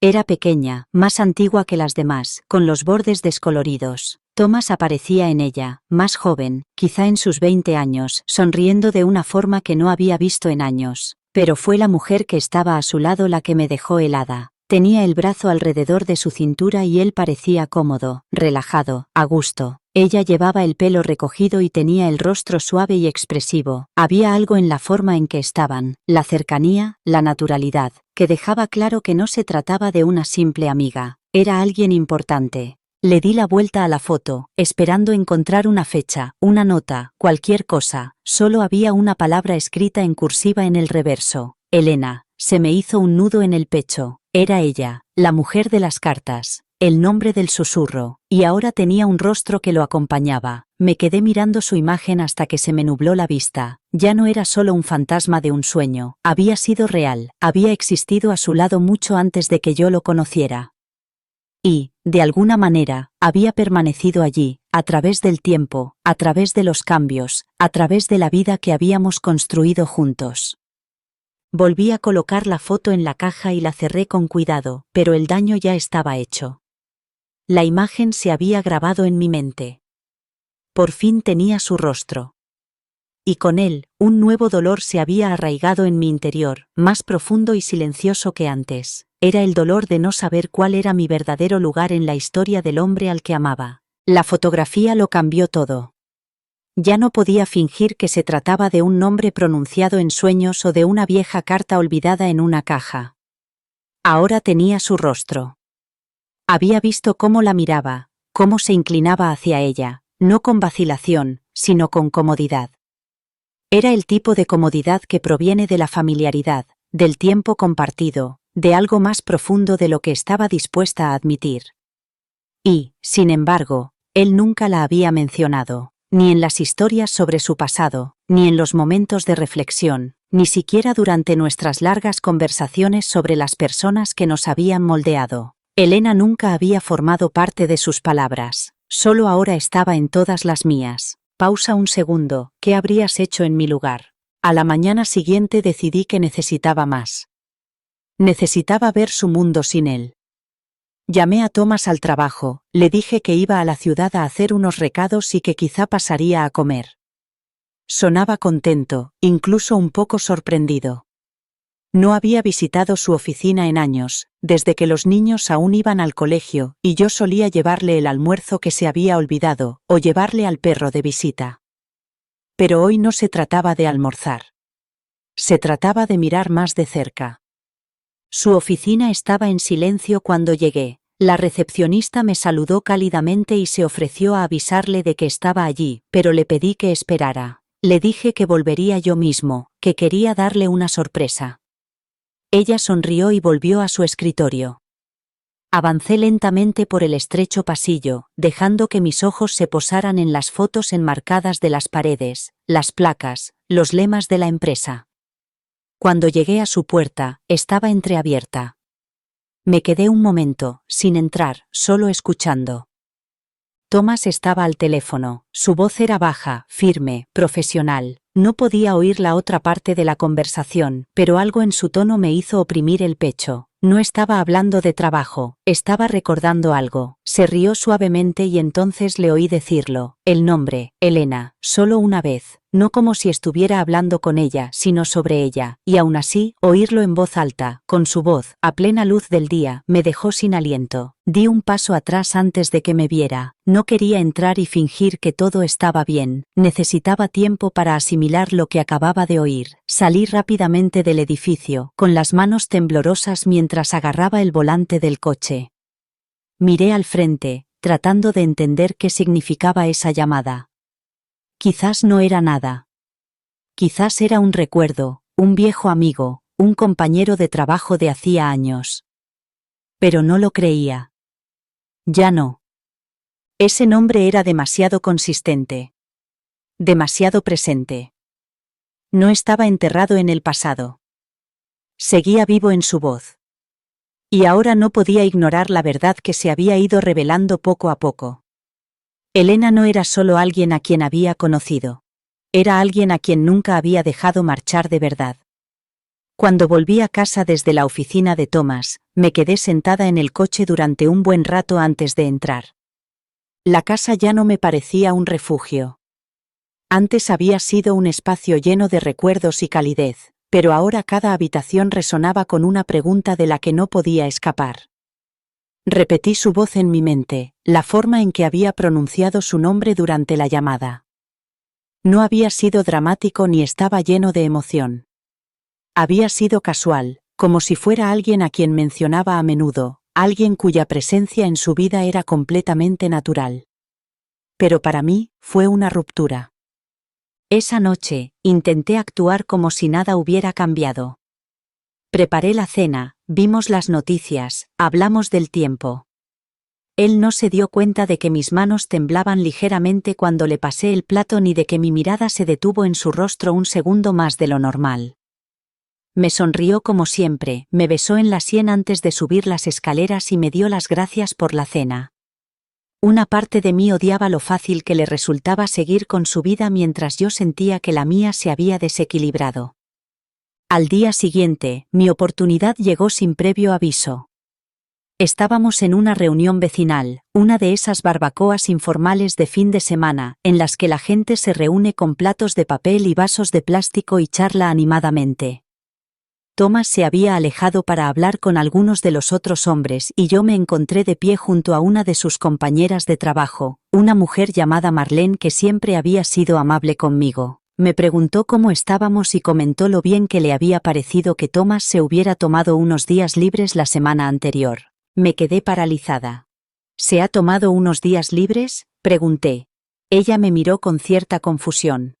Era pequeña, más antigua que las demás, con los bordes descoloridos. Thomas aparecía en ella, más joven, quizá en sus 20 años, sonriendo de una forma que no había visto en años. Pero fue la mujer que estaba a su lado la que me dejó helada. Tenía el brazo alrededor de su cintura y él parecía cómodo, relajado, a gusto. Ella llevaba el pelo recogido y tenía el rostro suave y expresivo. Había algo en la forma en que estaban, la cercanía, la naturalidad, que dejaba claro que no se trataba de una simple amiga. Era alguien importante. Le di la vuelta a la foto, esperando encontrar una fecha, una nota, cualquier cosa. Solo había una palabra escrita en cursiva en el reverso. Elena. Se me hizo un nudo en el pecho. Era ella, la mujer de las cartas, el nombre del susurro, y ahora tenía un rostro que lo acompañaba. Me quedé mirando su imagen hasta que se me nubló la vista. Ya no era solo un fantasma de un sueño, había sido real, había existido a su lado mucho antes de que yo lo conociera. Y, de alguna manera, había permanecido allí, a través del tiempo, a través de los cambios, a través de la vida que habíamos construido juntos. Volví a colocar la foto en la caja y la cerré con cuidado, pero el daño ya estaba hecho. La imagen se había grabado en mi mente. Por fin tenía su rostro. Y con él, un nuevo dolor se había arraigado en mi interior, más profundo y silencioso que antes. Era el dolor de no saber cuál era mi verdadero lugar en la historia del hombre al que amaba. La fotografía lo cambió todo. Ya no podía fingir que se trataba de un nombre pronunciado en sueños o de una vieja carta olvidada en una caja. Ahora tenía su rostro. Había visto cómo la miraba, cómo se inclinaba hacia ella, no con vacilación, sino con comodidad. Era el tipo de comodidad que proviene de la familiaridad, del tiempo compartido, de algo más profundo de lo que estaba dispuesta a admitir. Y, sin embargo, él nunca la había mencionado. Ni en las historias sobre su pasado, ni en los momentos de reflexión, ni siquiera durante nuestras largas conversaciones sobre las personas que nos habían moldeado. Elena nunca había formado parte de sus palabras, solo ahora estaba en todas las mías. Pausa un segundo, ¿qué habrías hecho en mi lugar? A la mañana siguiente decidí que necesitaba más. Necesitaba ver su mundo sin él. Llamé a Thomas al trabajo, le dije que iba a la ciudad a hacer unos recados y que quizá pasaría a comer. Sonaba contento, incluso un poco sorprendido. No había visitado su oficina en años, desde que los niños aún iban al colegio, y yo solía llevarle el almuerzo que se había olvidado, o llevarle al perro de visita. Pero hoy no se trataba de almorzar. Se trataba de mirar más de cerca. Su oficina estaba en silencio cuando llegué. La recepcionista me saludó cálidamente y se ofreció a avisarle de que estaba allí, pero le pedí que esperara. Le dije que volvería yo mismo, que quería darle una sorpresa. Ella sonrió y volvió a su escritorio. Avancé lentamente por el estrecho pasillo, dejando que mis ojos se posaran en las fotos enmarcadas de las paredes, las placas, los lemas de la empresa. Cuando llegué a su puerta, estaba entreabierta. Me quedé un momento, sin entrar, solo escuchando. Thomas estaba al teléfono, su voz era baja, firme, profesional. No podía oír la otra parte de la conversación, pero algo en su tono me hizo oprimir el pecho. No estaba hablando de trabajo, estaba recordando algo. Se rió suavemente y entonces le oí decirlo, el nombre, Elena, solo una vez, no como si estuviera hablando con ella, sino sobre ella, y aún así, oírlo en voz alta, con su voz, a plena luz del día, me dejó sin aliento. Di un paso atrás antes de que me viera. No quería entrar y fingir que todo estaba bien. Necesitaba tiempo para asimilar lo que acababa de oír. Salí rápidamente del edificio, con las manos temblorosas mientras agarraba el volante del coche. Miré al frente, tratando de entender qué significaba esa llamada. Quizás no era nada. Quizás era un recuerdo, un viejo amigo, un compañero de trabajo de hacía años. Pero no lo creía. Ya no. Ese nombre era demasiado consistente. Demasiado presente. No estaba enterrado en el pasado. Seguía vivo en su voz. Y ahora no podía ignorar la verdad que se había ido revelando poco a poco. Elena no era solo alguien a quien había conocido. Era alguien a quien nunca había dejado marchar de verdad. Cuando volví a casa desde la oficina de Thomas, me quedé sentada en el coche durante un buen rato antes de entrar. La casa ya no me parecía un refugio. Antes había sido un espacio lleno de recuerdos y calidez, pero ahora cada habitación resonaba con una pregunta de la que no podía escapar. Repetí su voz en mi mente, la forma en que había pronunciado su nombre durante la llamada. No había sido dramático ni estaba lleno de emoción. Había sido casual, como si fuera alguien a quien mencionaba a menudo, alguien cuya presencia en su vida era completamente natural. Pero para mí, fue una ruptura. Esa noche, intenté actuar como si nada hubiera cambiado. Preparé la cena, vimos las noticias, hablamos del tiempo. Él no se dio cuenta de que mis manos temblaban ligeramente cuando le pasé el plato ni de que mi mirada se detuvo en su rostro un segundo más de lo normal. Me sonrió como siempre, me besó en la sien antes de subir las escaleras y me dio las gracias por la cena. Una parte de mí odiaba lo fácil que le resultaba seguir con su vida mientras yo sentía que la mía se había desequilibrado. Al día siguiente, mi oportunidad llegó sin previo aviso. Estábamos en una reunión vecinal, una de esas barbacoas informales de fin de semana, en las que la gente se reúne con platos de papel y vasos de plástico y charla animadamente. Thomas se había alejado para hablar con algunos de los otros hombres y yo me encontré de pie junto a una de sus compañeras de trabajo, una mujer llamada Marlene que siempre había sido amable conmigo. Me preguntó cómo estábamos y comentó lo bien que le había parecido que Thomas se hubiera tomado unos días libres la semana anterior. Me quedé paralizada. ¿Se ha tomado unos días libres?, pregunté. Ella me miró con cierta confusión.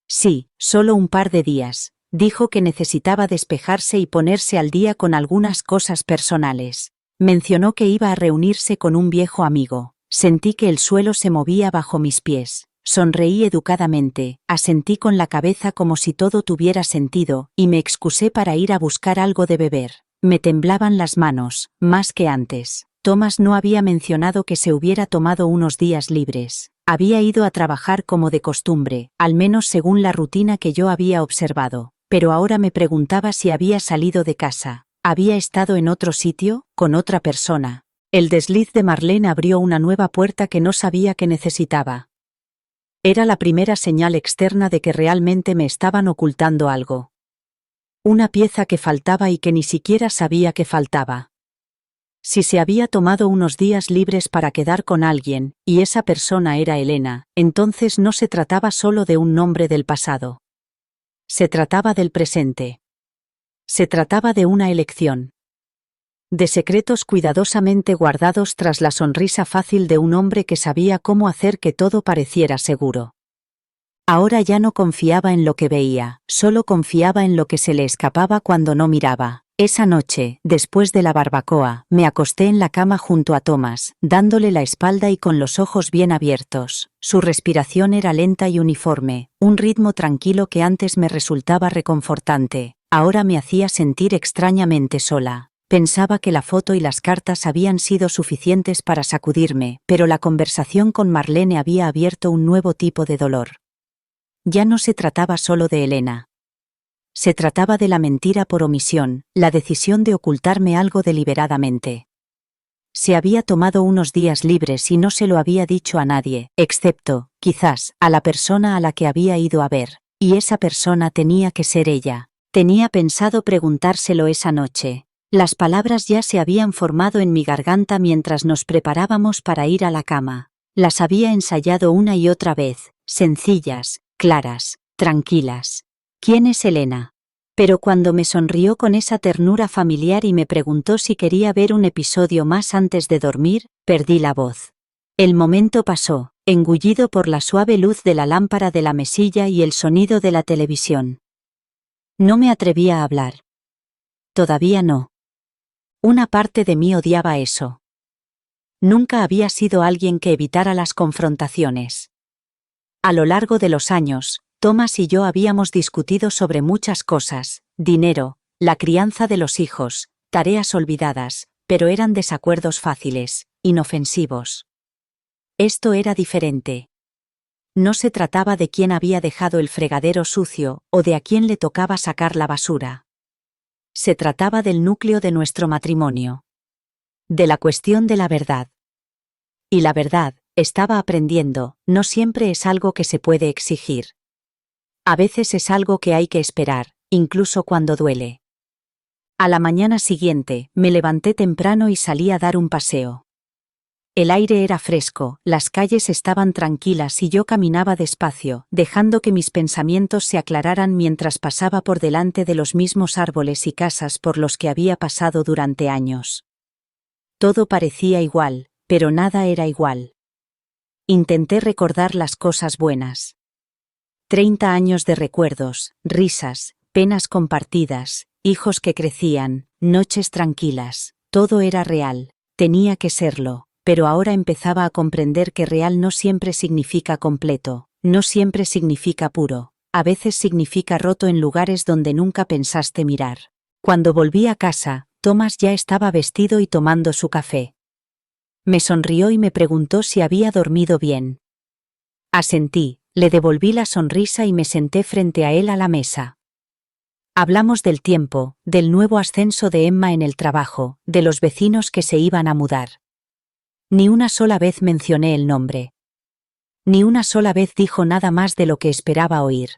Sí, solo un par de días. Dijo que necesitaba despejarse y ponerse al día con algunas cosas personales. Mencionó que iba a reunirse con un viejo amigo. Sentí que el suelo se movía bajo mis pies. Sonreí educadamente, asentí con la cabeza como si todo tuviera sentido, y me excusé para ir a buscar algo de beber. Me temblaban las manos, más que antes. Thomas no había mencionado que se hubiera tomado unos días libres. Había ido a trabajar como de costumbre, al menos según la rutina que yo había observado. Pero ahora me preguntaba si había salido de casa. ¿Había estado en otro sitio, con otra persona? El desliz de Marlene abrió una nueva puerta que no sabía que necesitaba. Era la primera señal externa de que realmente me estaban ocultando algo. Una pieza que faltaba y que ni siquiera sabía que faltaba. Si se había tomado unos días libres para quedar con alguien, y esa persona era Elena, entonces no se trataba solo de un nombre del pasado. Se trataba del presente. Se trataba de una elección. De secretos cuidadosamente guardados tras la sonrisa fácil de un hombre que sabía cómo hacer que todo pareciera seguro. Ahora ya no confiaba en lo que veía, solo confiaba en lo que se le escapaba cuando no miraba. Esa noche, después de la barbacoa, me acosté en la cama junto a Thomas, dándole la espalda y con los ojos bien abiertos. Su respiración era lenta y uniforme, un ritmo tranquilo que antes me resultaba reconfortante. Ahora me hacía sentir extrañamente sola. Pensaba que la foto y las cartas habían sido suficientes para sacudirme, pero la conversación con Marlene había abierto un nuevo tipo de dolor. Ya no se trataba solo de Elena. Se trataba de la mentira por omisión, la decisión de ocultarme algo deliberadamente. Se había tomado unos días libres y no se lo había dicho a nadie, excepto, quizás, a la persona a la que había ido a ver. Y esa persona tenía que ser ella. Tenía pensado preguntárselo esa noche. Las palabras ya se habían formado en mi garganta mientras nos preparábamos para ir a la cama. Las había ensayado una y otra vez, sencillas, claras, tranquilas. ¿Quién es Elena? Pero cuando me sonrió con esa ternura familiar y me preguntó si quería ver un episodio más antes de dormir, perdí la voz. El momento pasó, engullido por la suave luz de la lámpara de la mesilla y el sonido de la televisión. No me atrevía a hablar. Todavía no. Una parte de mí odiaba eso. Nunca había sido alguien que evitara las confrontaciones. A lo largo de los años, Thomas y yo habíamos discutido sobre muchas cosas, dinero, la crianza de los hijos, tareas olvidadas, pero eran desacuerdos fáciles, inofensivos. Esto era diferente. No se trataba de quién había dejado el fregadero sucio o de a quién le tocaba sacar la basura. Se trataba del núcleo de nuestro matrimonio. De la cuestión de la verdad. Y la verdad, estaba aprendiendo, no siempre es algo que se puede exigir. A veces es algo que hay que esperar, incluso cuando duele. A la mañana siguiente, me levanté temprano y salí a dar un paseo. El aire era fresco, las calles estaban tranquilas y yo caminaba despacio, dejando que mis pensamientos se aclararan mientras pasaba por delante de los mismos árboles y casas por los que había pasado durante años. Todo parecía igual, pero nada era igual. Intenté recordar las cosas buenas. 30 años de recuerdos, risas, penas compartidas, hijos que crecían, noches tranquilas, todo era real, tenía que serlo. Pero ahora empezaba a comprender que real no siempre significa completo, no siempre significa puro, a veces significa roto en lugares donde nunca pensaste mirar. Cuando volví a casa, Thomas ya estaba vestido y tomando su café. Me sonrió y me preguntó si había dormido bien. Asentí, le devolví la sonrisa y me senté frente a él a la mesa. Hablamos del tiempo, del nuevo ascenso de Emma en el trabajo, de los vecinos que se iban a mudar. Ni una sola vez mencioné el nombre. Ni una sola vez dijo nada más de lo que esperaba oír.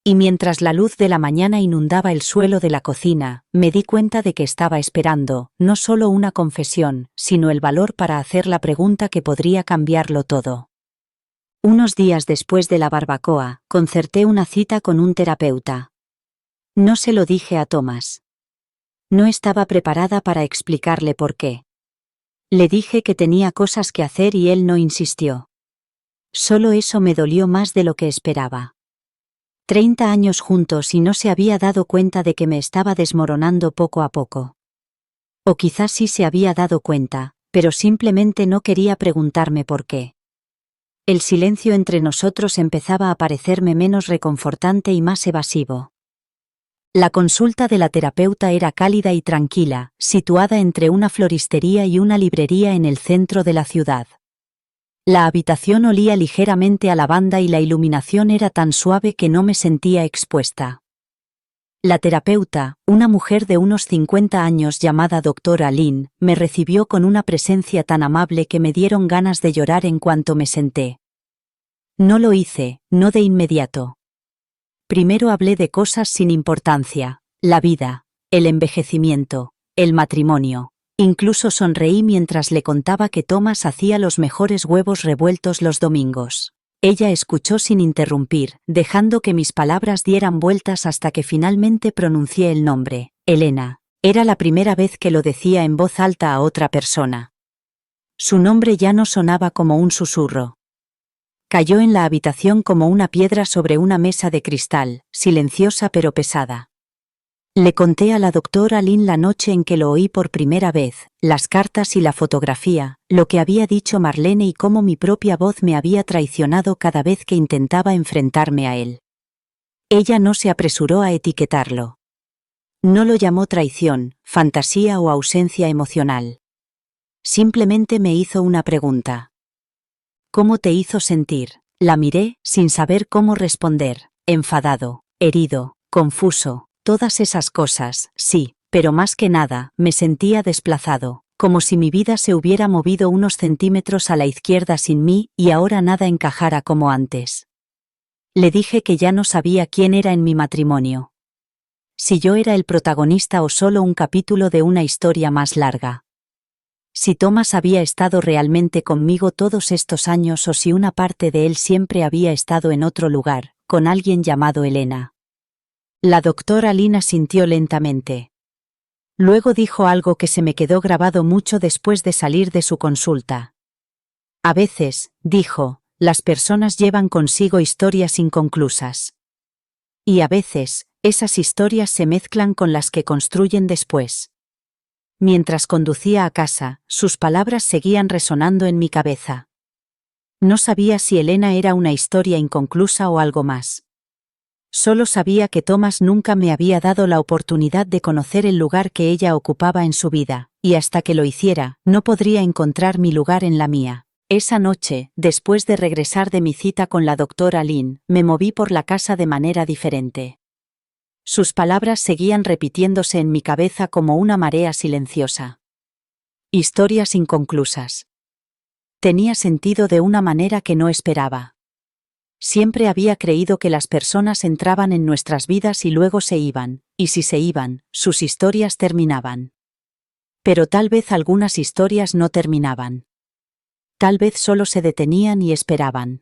Y mientras la luz de la mañana inundaba el suelo de la cocina, me di cuenta de que estaba esperando, no solo una confesión, sino el valor para hacer la pregunta que podría cambiarlo todo. Unos días después de la barbacoa, concerté una cita con un terapeuta. No se lo dije a Thomas. No estaba preparada para explicarle por qué. Le dije que tenía cosas que hacer y él no insistió. Solo eso me dolió más de lo que esperaba. 30 años juntos y no se había dado cuenta de que me estaba desmoronando poco a poco. O quizás sí se había dado cuenta, pero simplemente no quería preguntarme por qué. El silencio entre nosotros empezaba a parecerme menos reconfortante y más evasivo. La consulta de la terapeuta era cálida y tranquila, situada entre una floristería y una librería en el centro de la ciudad. La habitación olía ligeramente a lavanda y la iluminación era tan suave que no me sentía expuesta. La terapeuta, una mujer de unos 50 años llamada doctora Lynn, me recibió con una presencia tan amable que me dieron ganas de llorar en cuanto me senté. No lo hice, no de inmediato. Primero hablé de cosas sin importancia, la vida, el envejecimiento, el matrimonio. Incluso sonreí mientras le contaba que Thomas hacía los mejores huevos revueltos los domingos. Ella escuchó sin interrumpir, dejando que mis palabras dieran vueltas hasta que finalmente pronuncié el nombre, Elena. Era la primera vez que lo decía en voz alta a otra persona. Su nombre ya no sonaba como un susurro. Cayó en la habitación como una piedra sobre una mesa de cristal, silenciosa pero pesada. Le conté a la doctora Lynn la noche en que lo oí por primera vez, las cartas y la fotografía, lo que había dicho Marlene y cómo mi propia voz me había traicionado cada vez que intentaba enfrentarme a él. Ella no se apresuró a etiquetarlo. No lo llamó traición, fantasía o ausencia emocional. Simplemente me hizo una pregunta. ¿Cómo te hizo sentir? La miré, sin saber cómo responder, enfadado, herido, confuso, todas esas cosas, sí, pero más que nada, me sentía desplazado, como si mi vida se hubiera movido unos centímetros a la izquierda sin mí y ahora nada encajara como antes. Le dije que ya no sabía quién era en mi matrimonio. Si yo era el protagonista o solo un capítulo de una historia más larga. Si Thomas había estado realmente conmigo todos estos años o si una parte de él siempre había estado en otro lugar, con alguien llamado Elena. La doctora Lynn asintió lentamente. Luego dijo algo que se me quedó grabado mucho después de salir de su consulta. A veces, dijo, las personas llevan consigo historias inconclusas. Y a veces, esas historias se mezclan con las que construyen después. Mientras conducía a casa, sus palabras seguían resonando en mi cabeza. No sabía si Elena era una historia inconclusa o algo más. Solo sabía que Thomas nunca me había dado la oportunidad de conocer el lugar que ella ocupaba en su vida, y hasta que lo hiciera, no podría encontrar mi lugar en la mía. Esa noche, después de regresar de mi cita con la doctora Lynn, me moví por la casa de manera diferente. Sus palabras seguían repitiéndose en mi cabeza como una marea silenciosa. Historias inconclusas. Tenía sentido de una manera que no esperaba. Siempre había creído que las personas entraban en nuestras vidas y luego se iban, y si se iban, sus historias terminaban. Pero tal vez algunas historias no terminaban. Tal vez solo se detenían y esperaban.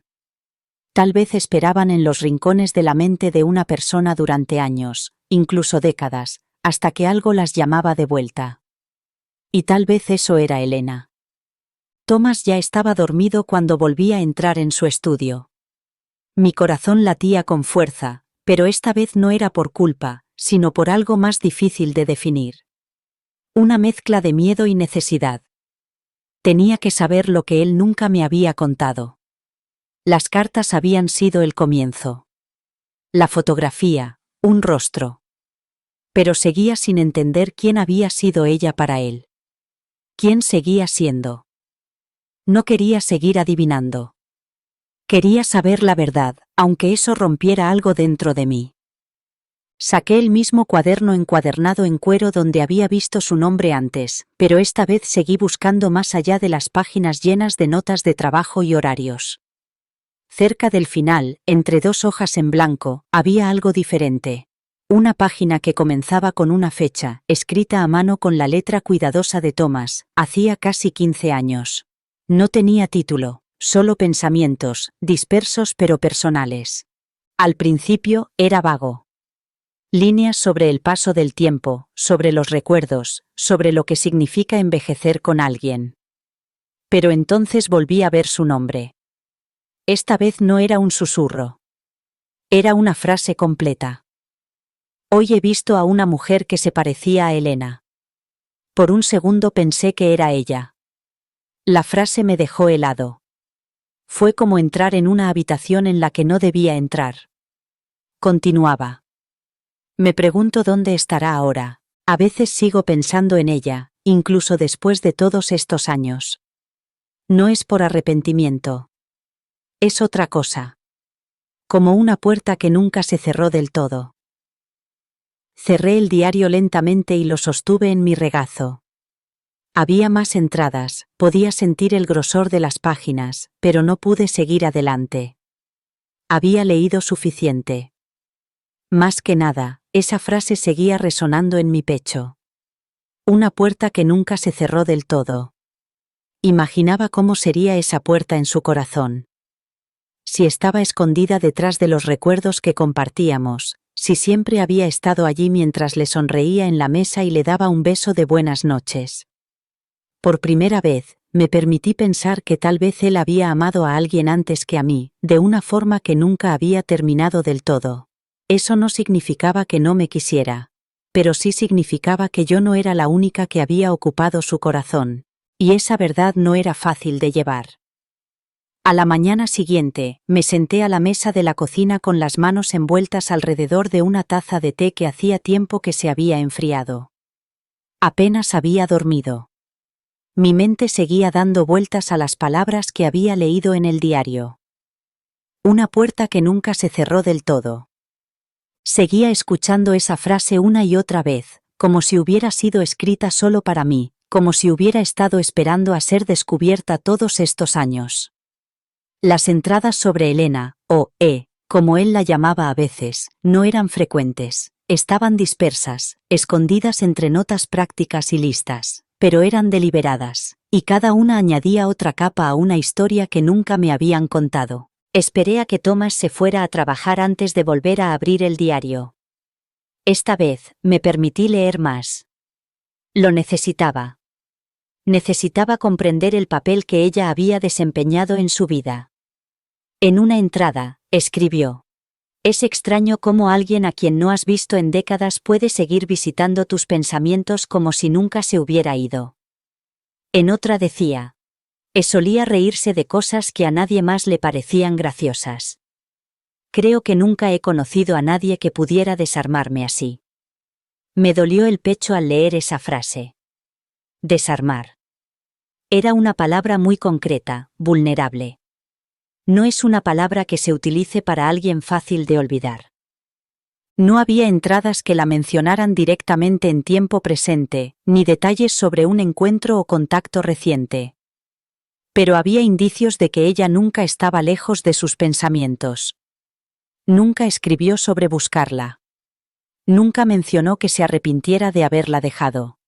Tal vez esperaban en los rincones de la mente de una persona durante años, incluso décadas, hasta que algo las llamaba de vuelta. Y tal vez eso era Elena. Thomas ya estaba dormido cuando volví a entrar en su estudio. Mi corazón latía con fuerza, pero esta vez no era por culpa, sino por algo más difícil de definir. Una mezcla de miedo y necesidad. Tenía que saber lo que él nunca me había contado. Las cartas habían sido el comienzo. La fotografía, un rostro. Pero seguía sin entender quién había sido ella para él. ¿Quién seguía siendo? No quería seguir adivinando. Quería saber la verdad, aunque eso rompiera algo dentro de mí. Saqué el mismo cuaderno encuadernado en cuero donde había visto su nombre antes, pero esta vez seguí buscando más allá de las páginas llenas de notas de trabajo y horarios. Cerca del final, entre dos hojas en blanco, había algo diferente. Una página que comenzaba con una fecha, escrita a mano con la letra cuidadosa de Thomas, hacía casi 15 años. No tenía título, solo pensamientos, dispersos pero personales. Al principio, era vago. Líneas sobre el paso del tiempo, sobre los recuerdos, sobre lo que significa envejecer con alguien. Pero entonces volví a ver su nombre. Esta vez no era un susurro. Era una frase completa. Hoy he visto a una mujer que se parecía a Elena. Por un segundo pensé que era ella. La frase me dejó helado. Fue como entrar en una habitación en la que no debía entrar. Continuaba. Me pregunto dónde estará ahora. A veces sigo pensando en ella, incluso después de todos estos años. No es por arrepentimiento. Es otra cosa. Como una puerta que nunca se cerró del todo. Cerré el diario lentamente y lo sostuve en mi regazo. Había más entradas, podía sentir el grosor de las páginas, pero no pude seguir adelante. Había leído suficiente. Más que nada, esa frase seguía resonando en mi pecho. Una puerta que nunca se cerró del todo. Imaginaba cómo sería esa puerta en su corazón. Si estaba escondida detrás de los recuerdos que compartíamos, si siempre había estado allí mientras le sonreía en la mesa y le daba un beso de buenas noches. Por primera vez, me permití pensar que tal vez él había amado a alguien antes que a mí, de una forma que nunca había terminado del todo. Eso no significaba que no me quisiera, pero sí significaba que yo no era la única que había ocupado su corazón, y esa verdad no era fácil de llevar. A la mañana siguiente, me senté a la mesa de la cocina con las manos envueltas alrededor de una taza de té que hacía tiempo que se había enfriado. Apenas había dormido. Mi mente seguía dando vueltas a las palabras que había leído en el diario. Una puerta que nunca se cerró del todo. Seguía escuchando esa frase una y otra vez, como si hubiera sido escrita solo para mí, como si hubiera estado esperando a ser descubierta todos estos años. Las entradas sobre Elena, o como él la llamaba a veces, no eran frecuentes, estaban dispersas, escondidas entre notas prácticas y listas, pero eran deliberadas, y cada una añadía otra capa a una historia que nunca me habían contado. Esperé a que Thomas se fuera a trabajar antes de volver a abrir el diario. Esta vez, me permití leer más. Lo necesitaba. Necesitaba comprender el papel que ella había desempeñado en su vida. En una entrada, escribió: es extraño cómo alguien a quien no has visto en décadas puede seguir visitando tus pensamientos como si nunca se hubiera ido. En otra decía: solía reírse de cosas que a nadie más le parecían graciosas. Creo que nunca he conocido a nadie que pudiera desarmarme así. Me dolió el pecho al leer esa frase. Desarmar. Era una palabra muy concreta, vulnerable. No es una palabra que se utilice para alguien fácil de olvidar. No había entradas que la mencionaran directamente en tiempo presente, ni detalles sobre un encuentro o contacto reciente. Pero había indicios de que ella nunca estaba lejos de sus pensamientos. Nunca escribió sobre buscarla. Nunca mencionó que se arrepintiera de haberla dejado.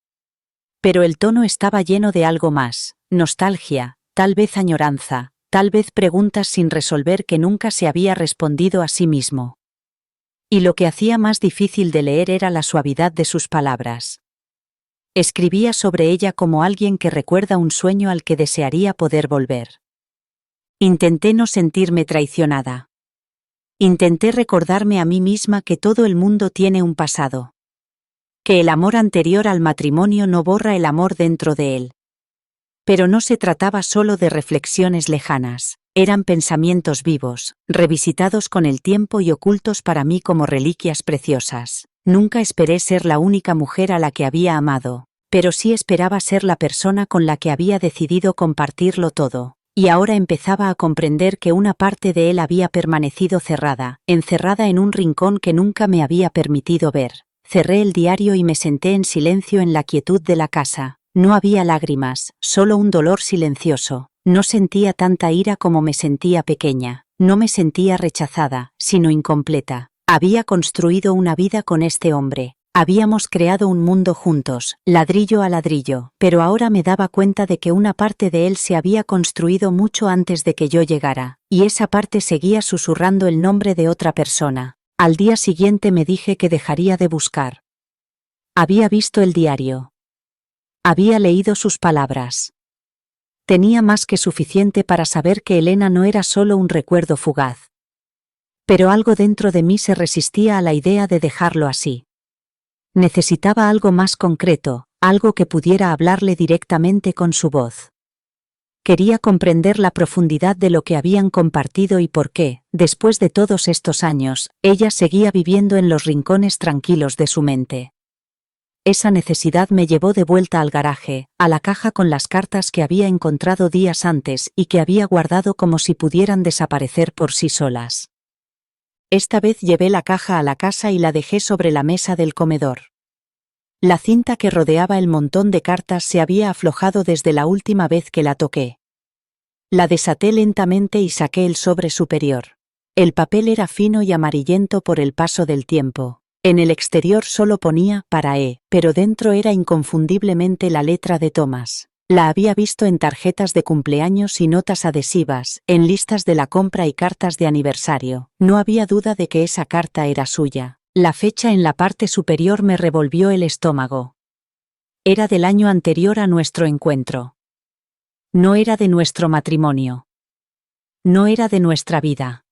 Pero el tono estaba lleno de algo más, nostalgia, tal vez añoranza, tal vez preguntas sin resolver que nunca se había respondido a sí mismo. Y lo que hacía más difícil de leer era la suavidad de sus palabras. Escribía sobre ella como alguien que recuerda un sueño al que desearía poder volver. Intenté no sentirme traicionada. Intenté recordarme a mí misma que todo el mundo tiene un pasado. Que el amor anterior al matrimonio no borra el amor dentro de él. Pero no se trataba solo de reflexiones lejanas. Eran pensamientos vivos, revisitados con el tiempo y ocultos para mí como reliquias preciosas. Nunca esperé ser la única mujer a la que había amado, pero sí esperaba ser la persona con la que había decidido compartirlo todo, y ahora empezaba a comprender que una parte de él había permanecido cerrada, encerrada en un rincón que nunca me había permitido ver. Cerré el diario y me senté en silencio en la quietud de la casa. No había lágrimas, solo un dolor silencioso. No sentía tanta ira como me sentía pequeña. No me sentía rechazada, sino incompleta. Había construido una vida con este hombre. Habíamos creado un mundo juntos, ladrillo a ladrillo, pero ahora me daba cuenta de que una parte de él se había construido mucho antes de que yo llegara, y esa parte seguía susurrando el nombre de otra persona. Al día siguiente me dije que dejaría de buscar. Había visto el diario. Había leído sus palabras. Tenía más que suficiente para saber que Elena no era solo un recuerdo fugaz. Pero algo dentro de mí se resistía a la idea de dejarlo así. Necesitaba algo más concreto, algo que pudiera hablarle directamente con su voz. Quería comprender la profundidad de lo que habían compartido y por qué, después de todos estos años, ella seguía viviendo en los rincones tranquilos de su mente. Esa necesidad me llevó de vuelta al garaje, a la caja con las cartas que había encontrado días antes y que había guardado como si pudieran desaparecer por sí solas. Esta vez llevé la caja a la casa y la dejé sobre la mesa del comedor. La cinta que rodeaba el montón de cartas se había aflojado desde la última vez que la toqué. La desaté lentamente y saqué el sobre superior. El papel era fino y amarillento por el paso del tiempo. En el exterior solo ponía para pero dentro era inconfundiblemente la letra de Thomas. La había visto en tarjetas de cumpleaños y notas adhesivas, en listas de la compra y cartas de aniversario. No había duda de que esa carta era suya. La fecha en la parte superior me revolvió el estómago. Era del año anterior a nuestro encuentro. No era de nuestro matrimonio. No era de nuestra vida.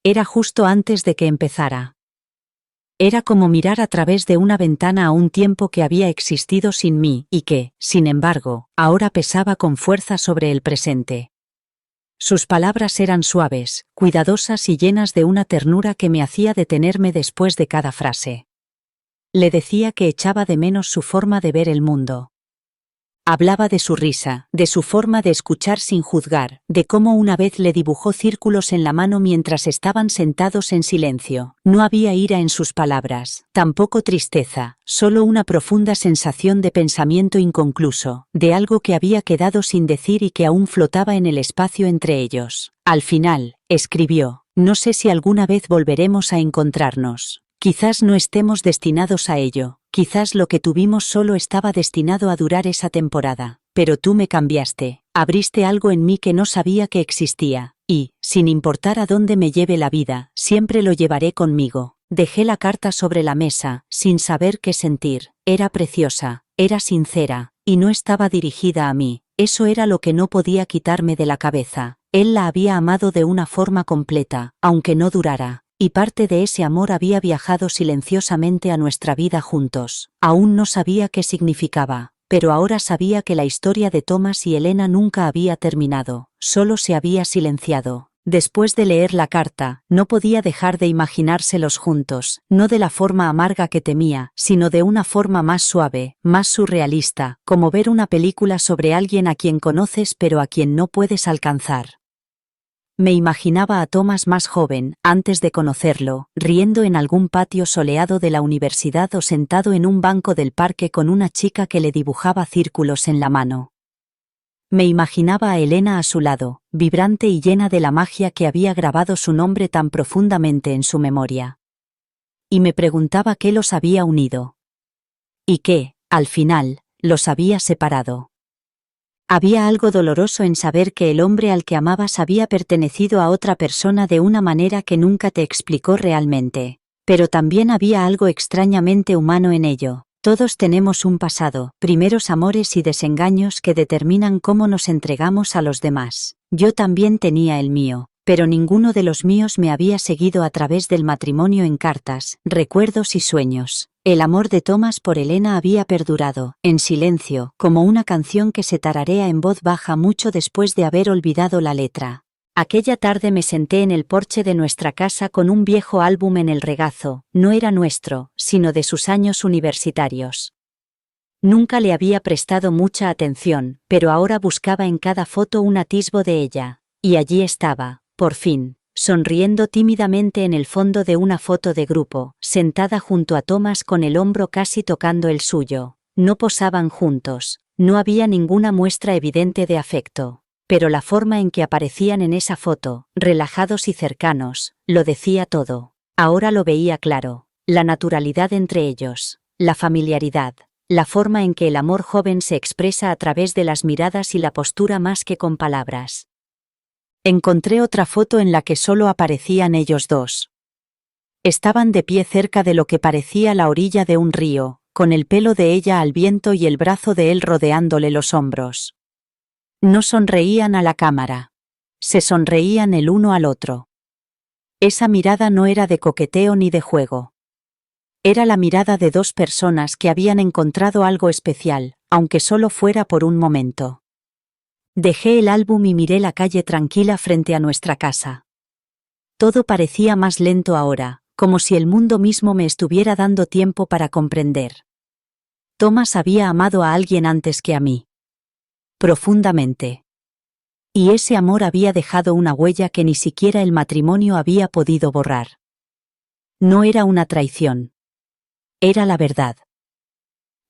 Era justo antes de que empezara. Era como mirar a través de una ventana a un tiempo que había existido sin mí y que, sin embargo, ahora pesaba con fuerza sobre el presente. Sus palabras eran suaves, cuidadosas y llenas de una ternura que me hacía detenerme después de cada frase. Le decía que echaba de menos su forma de ver el mundo. Hablaba de su risa, de su forma de escuchar sin juzgar, de cómo una vez le dibujó círculos en la mano mientras estaban sentados en silencio. No había ira en sus palabras, tampoco tristeza, solo una profunda sensación de pensamiento inconcluso, de algo que había quedado sin decir y que aún flotaba en el espacio entre ellos. Al final, escribió: «No sé si alguna vez volveremos a encontrarnos. Quizás no estemos destinados a ello, quizás lo que tuvimos solo estaba destinado a durar esa temporada, pero tú me cambiaste, abriste algo en mí que no sabía que existía, y, sin importar a dónde me lleve la vida, siempre lo llevaré conmigo». Dejé la carta sobre la mesa, sin saber qué sentir. Era preciosa, era sincera, y no estaba dirigida a mí. Eso era lo que no podía quitarme de la cabeza. Él la había amado de una forma completa, aunque no durara. Y parte de ese amor había viajado silenciosamente a nuestra vida juntos. Aún no sabía qué significaba, pero ahora sabía que la historia de Thomas y Elena nunca había terminado, solo se había silenciado. Después de leer la carta, no podía dejar de imaginárselos juntos, no de la forma amarga que temía, sino de una forma más suave, más surrealista, como ver una película sobre alguien a quien conoces pero a quien no puedes alcanzar. Me imaginaba a Thomas más joven, antes de conocerlo, riendo en algún patio soleado de la universidad o sentado en un banco del parque con una chica que le dibujaba círculos en la mano. Me imaginaba a Elena a su lado, vibrante y llena de la magia que había grabado su nombre tan profundamente en su memoria. Y me preguntaba qué los había unido. Y qué, al final, los había separado. Había algo doloroso en saber que el hombre al que amabas había pertenecido a otra persona de una manera que nunca te explicó realmente. Pero también había algo extrañamente humano en ello. Todos tenemos un pasado, primeros amores y desengaños que determinan cómo nos entregamos a los demás. Yo también tenía el mío, pero ninguno de los míos me había seguido a través del matrimonio en cartas, recuerdos y sueños. El amor de Thomas por Elena había perdurado, en silencio, como una canción que se tararea en voz baja mucho después de haber olvidado la letra. Aquella tarde me senté en el porche de nuestra casa con un viejo álbum en el regazo, no era nuestro, sino de sus años universitarios. Nunca le había prestado mucha atención, pero ahora buscaba en cada foto un atisbo de ella. Y allí estaba, por fin, sonriendo tímidamente en el fondo de una foto de grupo, sentada junto a Thomas con el hombro casi tocando el suyo. No posaban juntos, no había ninguna muestra evidente de afecto. Pero la forma en que aparecían en esa foto, relajados y cercanos, lo decía todo. Ahora lo veía claro, la naturalidad entre ellos, la familiaridad, la forma en que el amor joven se expresa a través de las miradas y la postura más que con palabras. Encontré otra foto en la que solo aparecían ellos dos. Estaban de pie cerca de lo que parecía la orilla de un río, con el pelo de ella al viento y el brazo de él rodeándole los hombros. No sonreían a la cámara. Se sonreían el uno al otro. Esa mirada no era de coqueteo ni de juego. Era la mirada de dos personas que habían encontrado algo especial, aunque solo fuera por un momento. Dejé el álbum y miré la calle tranquila frente a nuestra casa. Todo parecía más lento ahora, como si el mundo mismo me estuviera dando tiempo para comprender. Thomas había amado a alguien antes que a mí. Profundamente. Y ese amor había dejado una huella que ni siquiera el matrimonio había podido borrar. No era una traición. Era la verdad.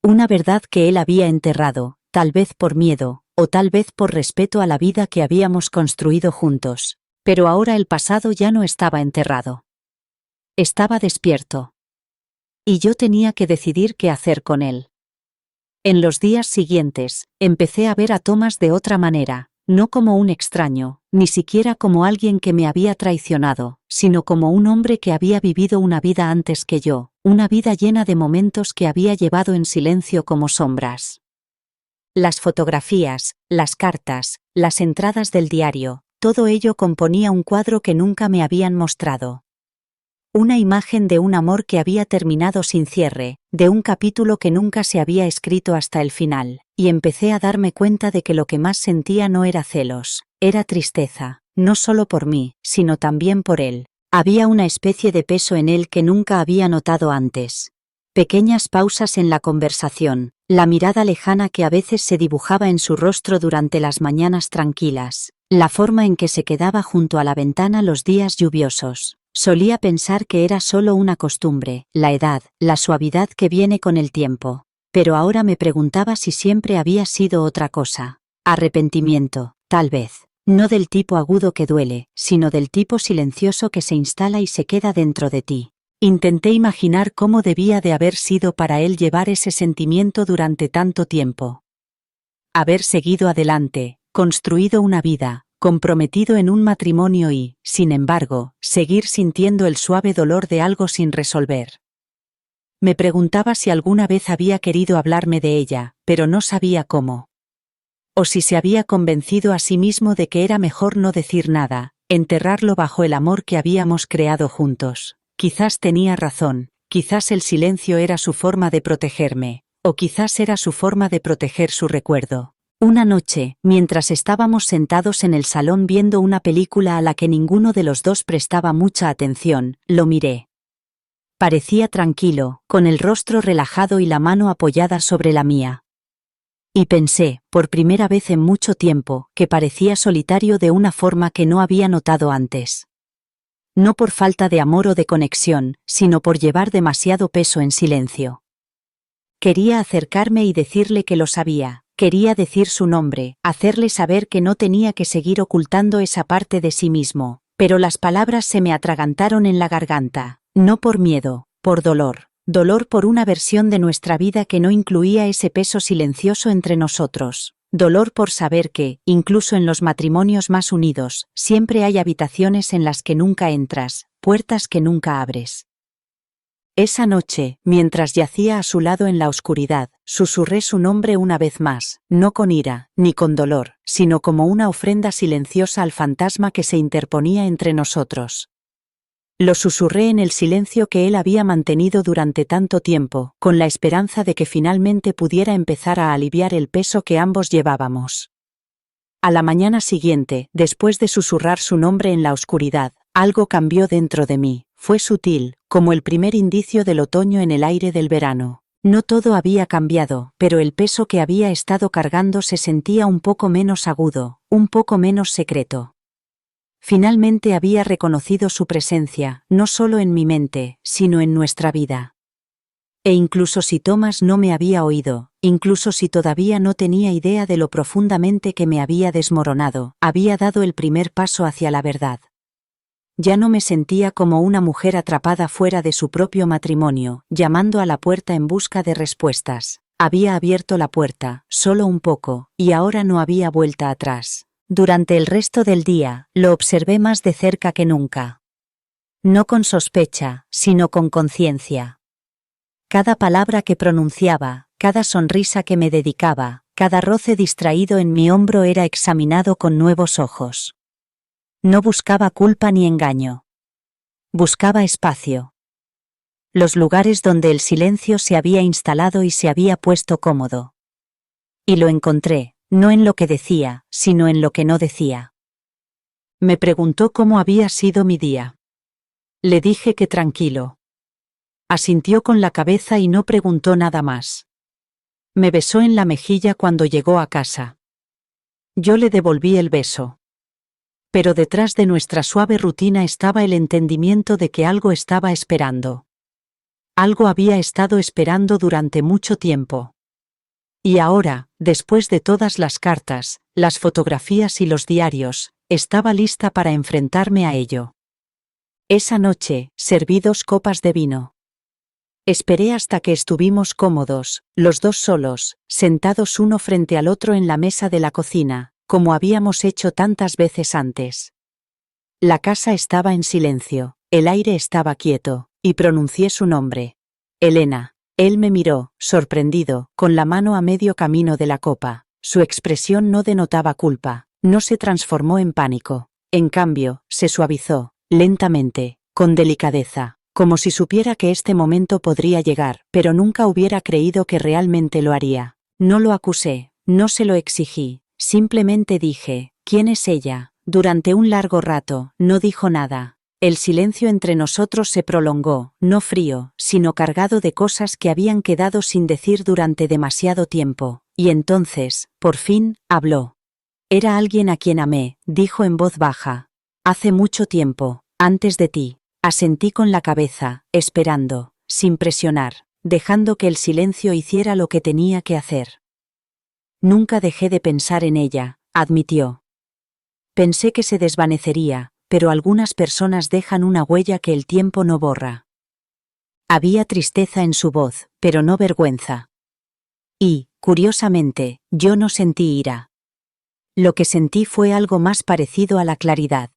Una verdad que él había enterrado, tal vez por miedo, o tal vez por respeto a la vida que habíamos construido juntos, pero ahora el pasado ya no estaba enterrado. Estaba despierto. Y yo tenía que decidir qué hacer con él. En los días siguientes, empecé a ver a Thomas de otra manera, no como un extraño, ni siquiera como alguien que me había traicionado, sino como un hombre que había vivido una vida antes que yo, una vida llena de momentos que había llevado en silencio como sombras. Las fotografías, las cartas, las entradas del diario, todo ello componía un cuadro que nunca me habían mostrado. Una imagen de un amor que había terminado sin cierre, de un capítulo que nunca se había escrito hasta el final, y empecé a darme cuenta de que lo que más sentía no era celos, era tristeza, no solo por mí, sino también por él. Había una especie de peso en él que nunca había notado antes. Pequeñas pausas en la conversación, la mirada lejana que a veces se dibujaba en su rostro durante las mañanas tranquilas, la forma en que se quedaba junto a la ventana los días lluviosos. Solía pensar que era solo una costumbre, la edad, la suavidad que viene con el tiempo. Pero ahora me preguntaba si siempre había sido otra cosa. Arrepentimiento, tal vez. No del tipo agudo que duele, sino del tipo silencioso que se instala y se queda dentro de ti. Intenté imaginar cómo debía de haber sido para él llevar ese sentimiento durante tanto tiempo. Haber seguido adelante, construido una vida, comprometido en un matrimonio y, sin embargo, seguir sintiendo el suave dolor de algo sin resolver. Me preguntaba si alguna vez había querido hablarme de ella, pero no sabía cómo. O si se había convencido a sí mismo de que era mejor no decir nada, enterrarlo bajo el amor que habíamos creado juntos. Quizás tenía razón, quizás el silencio era su forma de protegerme, o quizás era su forma de proteger su recuerdo. Una noche, mientras estábamos sentados en el salón viendo una película a la que ninguno de los dos prestaba mucha atención, lo miré. Parecía tranquilo, con el rostro relajado y la mano apoyada sobre la mía. Y pensé, por primera vez en mucho tiempo, que parecía solitario de una forma que no había notado antes. No por falta de amor o de conexión, sino por llevar demasiado peso en silencio. Quería acercarme y decirle que lo sabía. Quería decir su nombre, hacerle saber que no tenía que seguir ocultando esa parte de sí mismo, pero las palabras se me atragantaron en la garganta, no por miedo, por dolor. Dolor por una versión de nuestra vida que no incluía ese peso silencioso entre nosotros. Dolor por saber que, incluso en los matrimonios más unidos, siempre hay habitaciones en las que nunca entras, puertas que nunca abres. Esa noche, mientras yacía a su lado en la oscuridad, susurré su nombre una vez más, no con ira, ni con dolor, sino como una ofrenda silenciosa al fantasma que se interponía entre nosotros. Lo susurré en el silencio que él había mantenido durante tanto tiempo, con la esperanza de que finalmente pudiera empezar a aliviar el peso que ambos llevábamos. A la mañana siguiente, después de susurrar su nombre en la oscuridad, algo cambió dentro de mí. Fue sutil, como el primer indicio del otoño en el aire del verano. No todo había cambiado, pero el peso que había estado cargando se sentía un poco menos agudo, un poco menos secreto. Finalmente había reconocido su presencia, no solo en mi mente, sino en nuestra vida. E incluso si Thomas no me había oído, incluso si todavía no tenía idea de lo profundamente que me había desmoronado, había dado el primer paso hacia la verdad. Ya no me sentía como una mujer atrapada fuera de su propio matrimonio, llamando a la puerta en busca de respuestas. Había abierto la puerta, solo un poco, y ahora no había vuelta atrás. Durante el resto del día, lo observé más de cerca que nunca. No con sospecha, sino con conciencia. Cada palabra que pronunciaba, cada sonrisa que me dedicaba, cada roce distraído en mi hombro era examinado con nuevos ojos. No buscaba culpa ni engaño. Buscaba espacio. Los lugares donde el silencio se había instalado y se había puesto cómodo. Y lo encontré, no en lo que decía, sino en lo que no decía. Me preguntó cómo había sido mi día. Le dije que tranquilo. Asintió con la cabeza y no preguntó nada más. Me besó en la mejilla cuando llegó a casa. Yo le devolví el beso. Pero detrás de nuestra suave rutina estaba el entendimiento de que algo estaba esperando. Algo había estado esperando durante mucho tiempo. Y ahora, después de todas las cartas, las fotografías y los diarios, estaba lista para enfrentarme a ello. Esa noche, serví 2 copas de vino. Esperé hasta que estuvimos cómodos, los dos solos, sentados uno frente al otro en la mesa de la cocina, como habíamos hecho tantas veces antes. La casa estaba en silencio, el aire estaba quieto, y pronuncié su nombre. Elena. Él me miró, sorprendido, con la mano a medio camino de la copa. Su expresión no denotaba culpa, no se transformó en pánico. En cambio, se suavizó, lentamente, con delicadeza, como si supiera que este momento podría llegar, pero nunca hubiera creído que realmente lo haría. No lo acusé, no se lo exigí. Simplemente dije, ¿quién es ella? Durante un largo rato, no dijo nada. El silencio entre nosotros se prolongó, no frío, sino cargado de cosas que habían quedado sin decir durante demasiado tiempo. Y entonces, por fin, habló. Era alguien a quien amé, dijo en voz baja. Hace mucho tiempo, antes de ti. Asentí con la cabeza, esperando, sin presionar, dejando que el silencio hiciera lo que tenía que hacer. Nunca dejé de pensar en ella, admitió. Pensé que se desvanecería, pero algunas personas dejan una huella que el tiempo no borra. Había tristeza en su voz, pero no vergüenza. Y, curiosamente, yo no sentí ira. Lo que sentí fue algo más parecido a la claridad.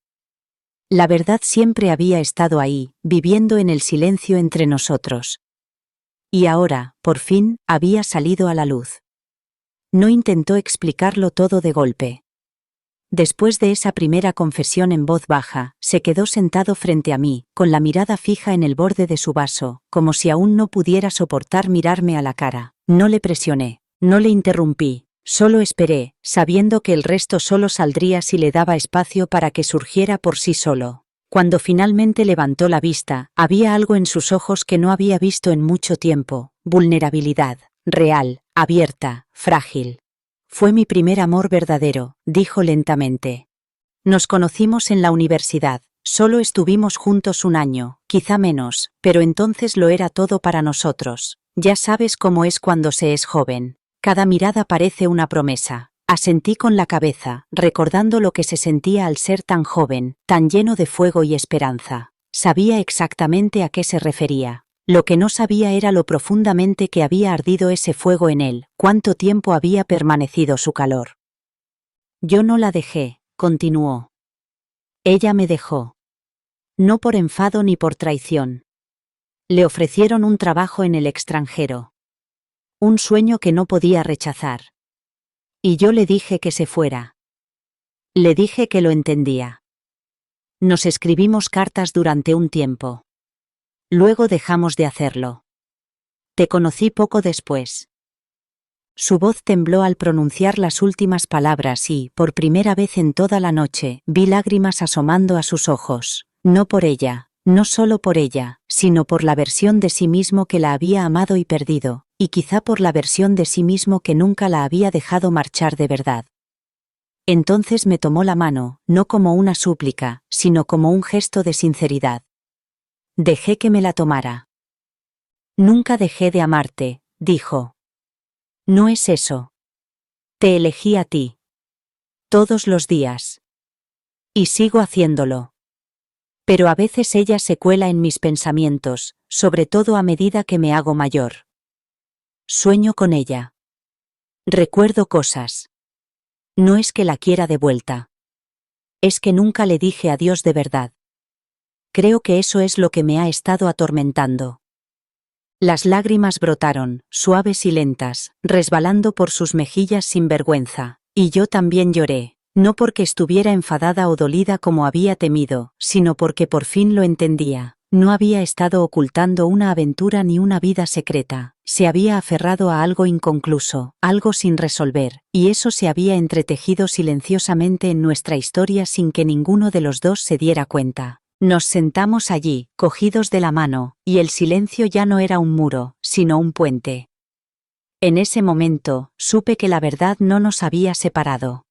La verdad siempre había estado ahí, viviendo en el silencio entre nosotros. Y ahora, por fin, había salido a la luz. No intentó explicarlo todo de golpe. Después de esa primera confesión en voz baja, se quedó sentado frente a mí, con la mirada fija en el borde de su vaso, como si aún no pudiera soportar mirarme a la cara. No le presioné, no le interrumpí, Solo esperé, sabiendo que el resto solo saldría si le daba espacio para que surgiera por sí solo. Cuando finalmente levantó la vista, había algo en sus ojos que no había visto en mucho tiempo: vulnerabilidad, real, abierta, frágil. Fue mi primer amor verdadero, dijo lentamente. Nos conocimos en la universidad, solo estuvimos juntos un año, quizá menos, pero entonces lo era todo para nosotros. Ya sabes cómo es cuando se es joven. Cada mirada parece una promesa. Asentí con la cabeza, recordando lo que se sentía al ser tan joven, tan lleno de fuego y esperanza. Sabía exactamente a qué se refería. Lo que no sabía era lo profundamente que había ardido ese fuego en él, cuánto tiempo había permanecido su calor. Yo no la dejé, continuó. Ella me dejó. No por enfado ni por traición. Le ofrecieron un trabajo en el extranjero. Un sueño que no podía rechazar. Y yo le dije que se fuera. Le dije que lo entendía. Nos escribimos cartas durante un tiempo. Luego dejamos de hacerlo. Te conocí poco después. Su voz tembló al pronunciar las últimas palabras y, por primera vez en toda la noche, vi lágrimas asomando a sus ojos. No por ella, no solo por ella, sino por la versión de sí mismo que la había amado y perdido, y quizá por la versión de sí mismo que nunca la había dejado marchar de verdad. Entonces me tomó la mano, no como una súplica, sino como un gesto de sinceridad. Dejé que me la tomara. Nunca dejé de amarte, dijo. No es eso. Te elegí a ti. Todos los días. Y sigo haciéndolo. Pero a veces ella se cuela en mis pensamientos, sobre todo a medida que me hago mayor. Sueño con ella. Recuerdo cosas. No es que la quiera de vuelta. Es que nunca le dije adiós de verdad. Creo que eso es lo que me ha estado atormentando. Las lágrimas brotaron, suaves y lentas, resbalando por sus mejillas sin vergüenza, y yo también lloré, no porque estuviera enfadada o dolida como había temido, sino porque por fin lo entendía. No había estado ocultando una aventura ni una vida secreta, se había aferrado a algo inconcluso, algo sin resolver, y eso se había entretejido silenciosamente en nuestra historia sin que ninguno de los dos se diera cuenta. Nos sentamos allí, cogidos de la mano, y el silencio ya no era un muro, sino un puente. En ese momento, supe que la verdad no nos había separado.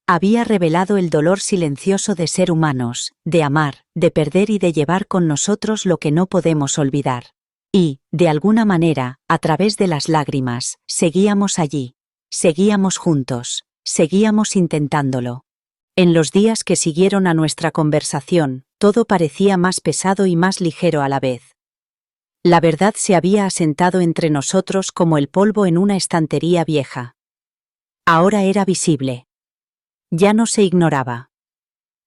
Había revelado el dolor silencioso de ser humanos, de amar, de perder y de llevar con nosotros lo que no podemos olvidar. Y, de alguna manera, a través de las lágrimas, seguíamos allí. Seguíamos juntos, seguíamos intentándolo. En los días que siguieron a nuestra conversación, todo parecía más pesado y más ligero a la vez. La verdad se había asentado entre nosotros como el polvo en una estantería vieja. Ahora era visible. Ya no se ignoraba.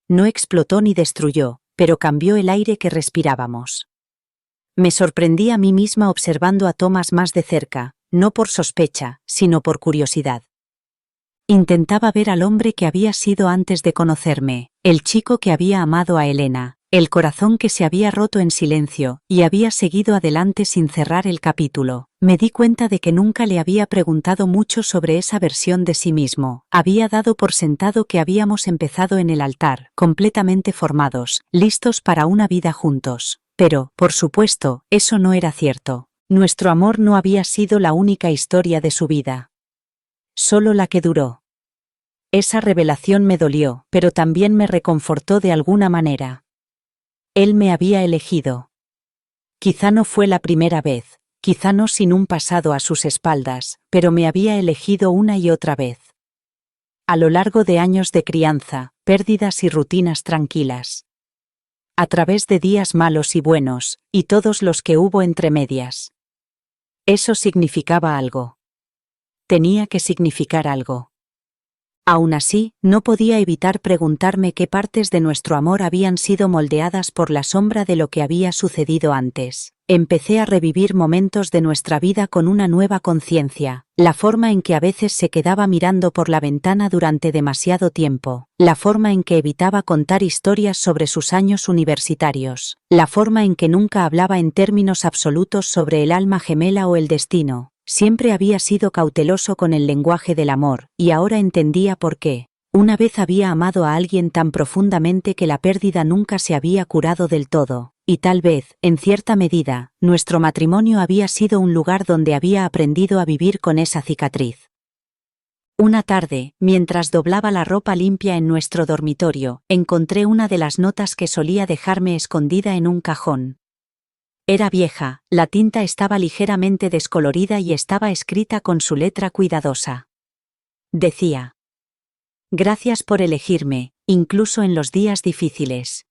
No explotó ni destruyó, pero cambió el aire que respirábamos. Me sorprendí a mí misma observando a Thomas más de cerca, no por sospecha, sino por curiosidad. Intentaba ver al hombre que había sido antes de conocerme, el chico que había amado a Elena, el corazón que se había roto en silencio, y había seguido adelante sin cerrar el capítulo. Me di cuenta de que nunca le había preguntado mucho sobre esa versión de sí mismo. Había dado por sentado que habíamos empezado en el altar, completamente formados, listos para una vida juntos. Pero, por supuesto, eso no era cierto. Nuestro amor no había sido la única historia de su vida. Solo la que duró. Esa revelación me dolió, pero también me reconfortó de alguna manera. Él me había elegido. Quizá no fue la primera vez, quizá no sin un pasado a sus espaldas, pero me había elegido una y otra vez. A lo largo de años de crianza, pérdidas y rutinas tranquilas. A través de días malos y buenos, y todos los que hubo entre medias. Eso significaba algo. Tenía que significar algo. Aún así, no podía evitar preguntarme qué partes de nuestro amor habían sido moldeadas por la sombra de lo que había sucedido antes. Empecé a revivir momentos de nuestra vida con una nueva conciencia, la forma en que a veces se quedaba mirando por la ventana durante demasiado tiempo, la forma en que evitaba contar historias sobre sus años universitarios, la forma en que nunca hablaba en términos absolutos sobre el alma gemela o el destino. Siempre había sido cauteloso con el lenguaje del amor, y ahora entendía por qué. Una vez había amado a alguien tan profundamente que la pérdida nunca se había curado del todo, y tal vez, en cierta medida, nuestro matrimonio había sido un lugar donde había aprendido a vivir con esa cicatriz. Una tarde, mientras doblaba la ropa limpia en nuestro dormitorio, encontré una de las notas que solía dejarme escondida en un cajón. Era vieja, la tinta estaba ligeramente descolorida y estaba escrita con su letra cuidadosa. Decía: «Gracias por elegirme, incluso en los días difíciles».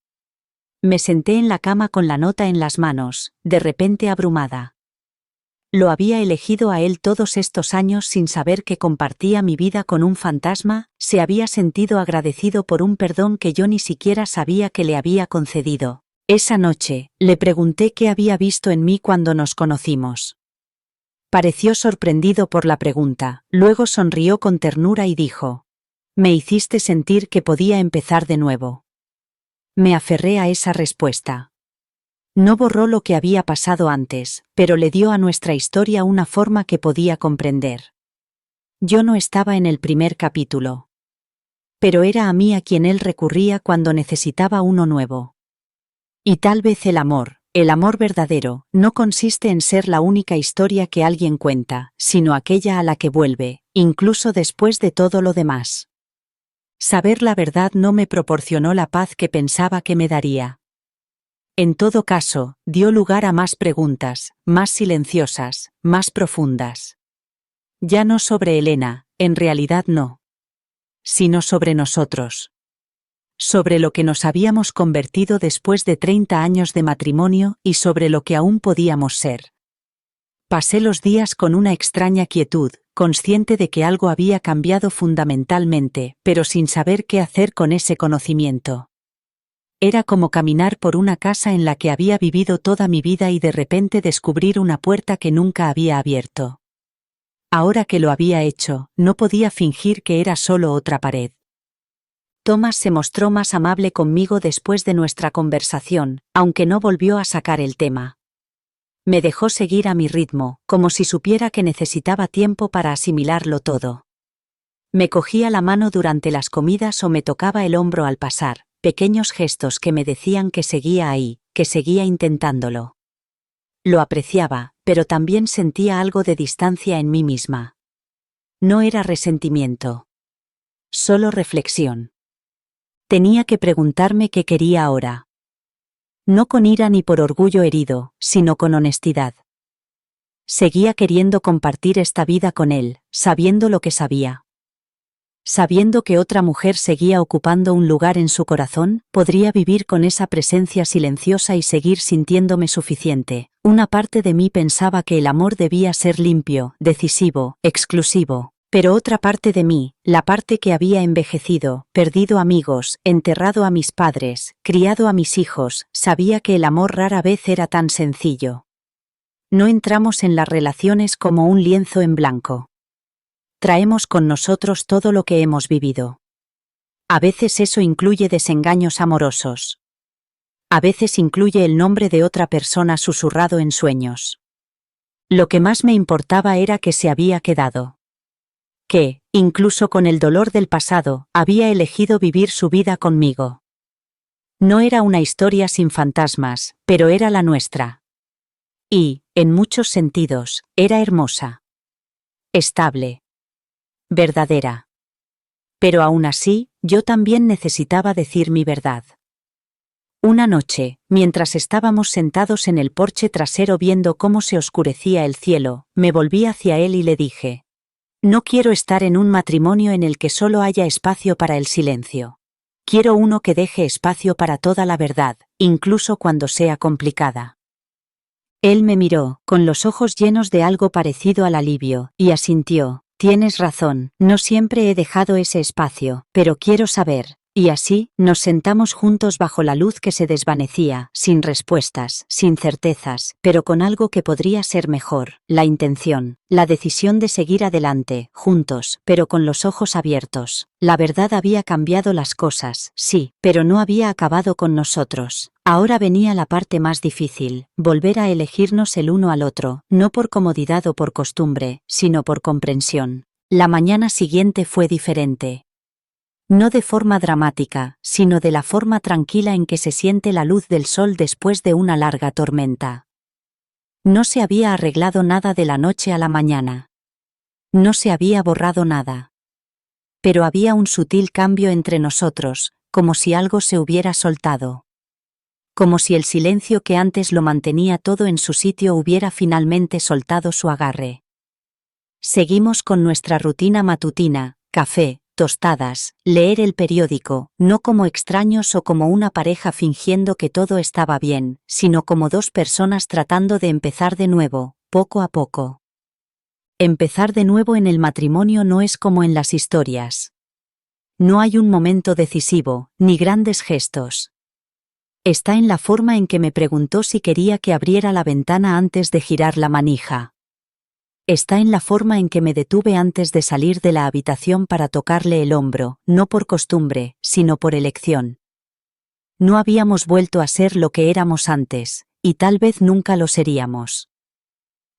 Me senté en la cama con la nota en las manos, de repente abrumada. Lo había elegido a él todos estos años sin saber que compartía mi vida con un fantasma, se había sentido agradecido por un perdón que yo ni siquiera sabía que le había concedido. Esa noche, le pregunté qué había visto en mí cuando nos conocimos. Pareció sorprendido por la pregunta, luego sonrió con ternura y dijo: «Me hiciste sentir que podía empezar de nuevo». Me aferré a esa respuesta. No borró lo que había pasado antes, pero le dio a nuestra historia una forma que podía comprender. Yo no estaba en el primer capítulo. Pero era a mí a quien él recurría cuando necesitaba uno nuevo. Y tal vez el amor verdadero, no consiste en ser la única historia que alguien cuenta, sino aquella a la que vuelve, incluso después de todo lo demás. Saber la verdad no me proporcionó la paz que pensaba que me daría. En todo caso, dio lugar a más preguntas, más silenciosas, más profundas. Ya no sobre Elena, en realidad no. Sino sobre nosotros. Sobre lo que nos habíamos convertido después de 30 años de matrimonio y sobre lo que aún podíamos ser. Pasé los días con una extraña quietud, consciente de que algo había cambiado fundamentalmente, pero sin saber qué hacer con ese conocimiento. Era como caminar por una casa en la que había vivido toda mi vida y de repente descubrir una puerta que nunca había abierto. Ahora que lo había hecho, no podía fingir que era solo otra pared. Thomas se mostró más amable conmigo después de nuestra conversación, aunque no volvió a sacar el tema. Me dejó seguir a mi ritmo, como si supiera que necesitaba tiempo para asimilarlo todo. Me cogía la mano durante las comidas o me tocaba el hombro al pasar, pequeños gestos que me decían que seguía ahí, que seguía intentándolo. Lo apreciaba, pero también sentía algo de distancia en mí misma. No era resentimiento. Solo reflexión. Tenía que preguntarme qué quería ahora. No con ira ni por orgullo herido, sino con honestidad. Seguía queriendo compartir esta vida con él, sabiendo lo que sabía. Sabiendo que otra mujer seguía ocupando un lugar en su corazón, podría vivir con esa presencia silenciosa y seguir sintiéndome suficiente. Una parte de mí pensaba que el amor debía ser limpio, decisivo, exclusivo. Pero otra parte de mí, la parte que había envejecido, perdido amigos, enterrado a mis padres, criado a mis hijos, sabía que el amor rara vez era tan sencillo. No entramos en las relaciones como un lienzo en blanco. Traemos con nosotros todo lo que hemos vivido. A veces eso incluye desengaños amorosos. A veces incluye el nombre de otra persona susurrado en sueños. Lo que más me importaba era que se había quedado. Que, incluso con el dolor del pasado, había elegido vivir su vida conmigo. No era una historia sin fantasmas, pero era la nuestra. Y, en muchos sentidos, era hermosa. Estable. Verdadera. Pero aún así, yo también necesitaba decir mi verdad. Una noche, mientras estábamos sentados en el porche trasero viendo cómo se oscurecía el cielo, me volví hacia él y le dije: no quiero estar en un matrimonio en el que solo haya espacio para el silencio. Quiero uno que deje espacio para toda la verdad, incluso cuando sea complicada. Él me miró, con los ojos llenos de algo parecido al alivio, y asintió: tienes razón, no siempre he dejado ese espacio, pero quiero saber, Y así, nos sentamos juntos bajo la luz que se desvanecía, sin respuestas, sin certezas, pero con algo que podría ser mejor, la intención, la decisión de seguir adelante, juntos, pero con los ojos abiertos. La verdad había cambiado las cosas, sí, pero no había acabado con nosotros. Ahora venía la parte más difícil, volver a elegirnos el uno al otro, no por comodidad o por costumbre, sino por comprensión. La mañana siguiente fue diferente. No de forma dramática, sino de la forma tranquila en que se siente la luz del sol después de una larga tormenta. No se había arreglado nada de la noche a la mañana. No se había borrado nada. Pero había un sutil cambio entre nosotros, como si algo se hubiera soltado. Como si el silencio que antes lo mantenía todo en su sitio hubiera finalmente soltado su agarre. Seguimos con nuestra rutina matutina, café, tostadas, leer el periódico, no como extraños o como una pareja fingiendo que todo estaba bien, sino como dos personas tratando de empezar de nuevo, poco a poco. Empezar de nuevo en el matrimonio no es como en las historias. No hay un momento decisivo, ni grandes gestos. Está en la forma en que me preguntó si quería que abriera la ventana antes de girar la manija. Está en la forma en que me detuve antes de salir de la habitación para tocarle el hombro, no por costumbre, sino por elección. No habíamos vuelto a ser lo que éramos antes, y tal vez nunca lo seríamos.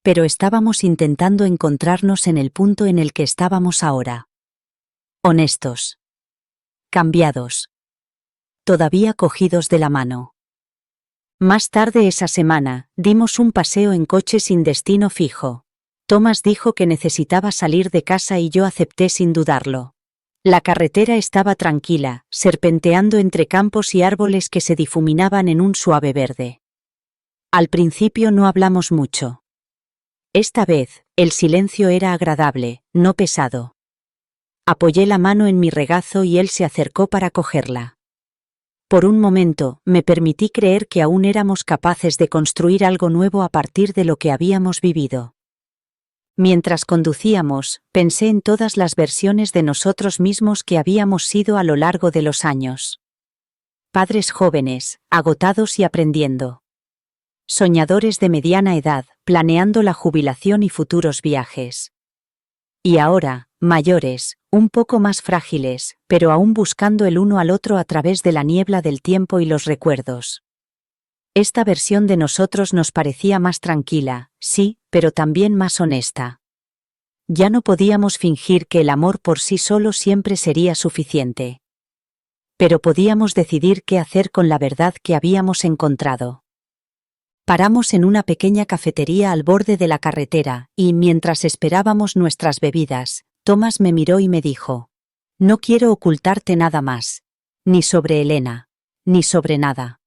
Pero estábamos intentando encontrarnos en el punto en el que estábamos ahora. Honestos. Cambiados. Todavía cogidos de la mano. Más tarde esa semana, dimos un paseo en coche sin destino fijo. Thomas dijo que necesitaba salir de casa y yo acepté sin dudarlo. La carretera estaba tranquila, serpenteando entre campos y árboles que se difuminaban en un suave verde. Al principio no hablamos mucho. Esta vez, el silencio era agradable, no pesado. Apoyé la mano en mi regazo y él se acercó para cogerla. Por un momento, me permití creer que aún éramos capaces de construir algo nuevo a partir de lo que habíamos vivido. Mientras conducíamos, pensé en todas las versiones de nosotros mismos que habíamos sido a lo largo de los años. Padres jóvenes, agotados y aprendiendo. Soñadores de mediana edad, planeando la jubilación y futuros viajes. Y ahora, mayores, un poco más frágiles, pero aún buscando el uno al otro a través de la niebla del tiempo y los recuerdos. Esta versión de nosotros nos parecía más tranquila, sí, pero también más honesta. Ya no podíamos fingir que el amor por sí solo siempre sería suficiente. Pero podíamos decidir qué hacer con la verdad que habíamos encontrado. Paramos en una pequeña cafetería al borde de la carretera, y mientras esperábamos nuestras bebidas, Thomas me miró y me dijo: «No quiero ocultarte nada más. Ni sobre Elena. Ni sobre nada».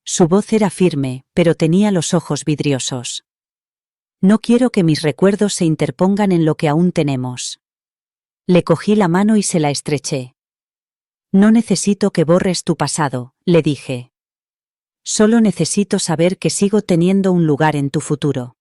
Su voz era firme, pero tenía los ojos vidriosos. «No quiero que mis recuerdos se interpongan en lo que aún tenemos». Le cogí la mano y se la estreché. «No necesito que borres tu pasado», le dije. «Solo necesito saber que sigo teniendo un lugar en tu futuro».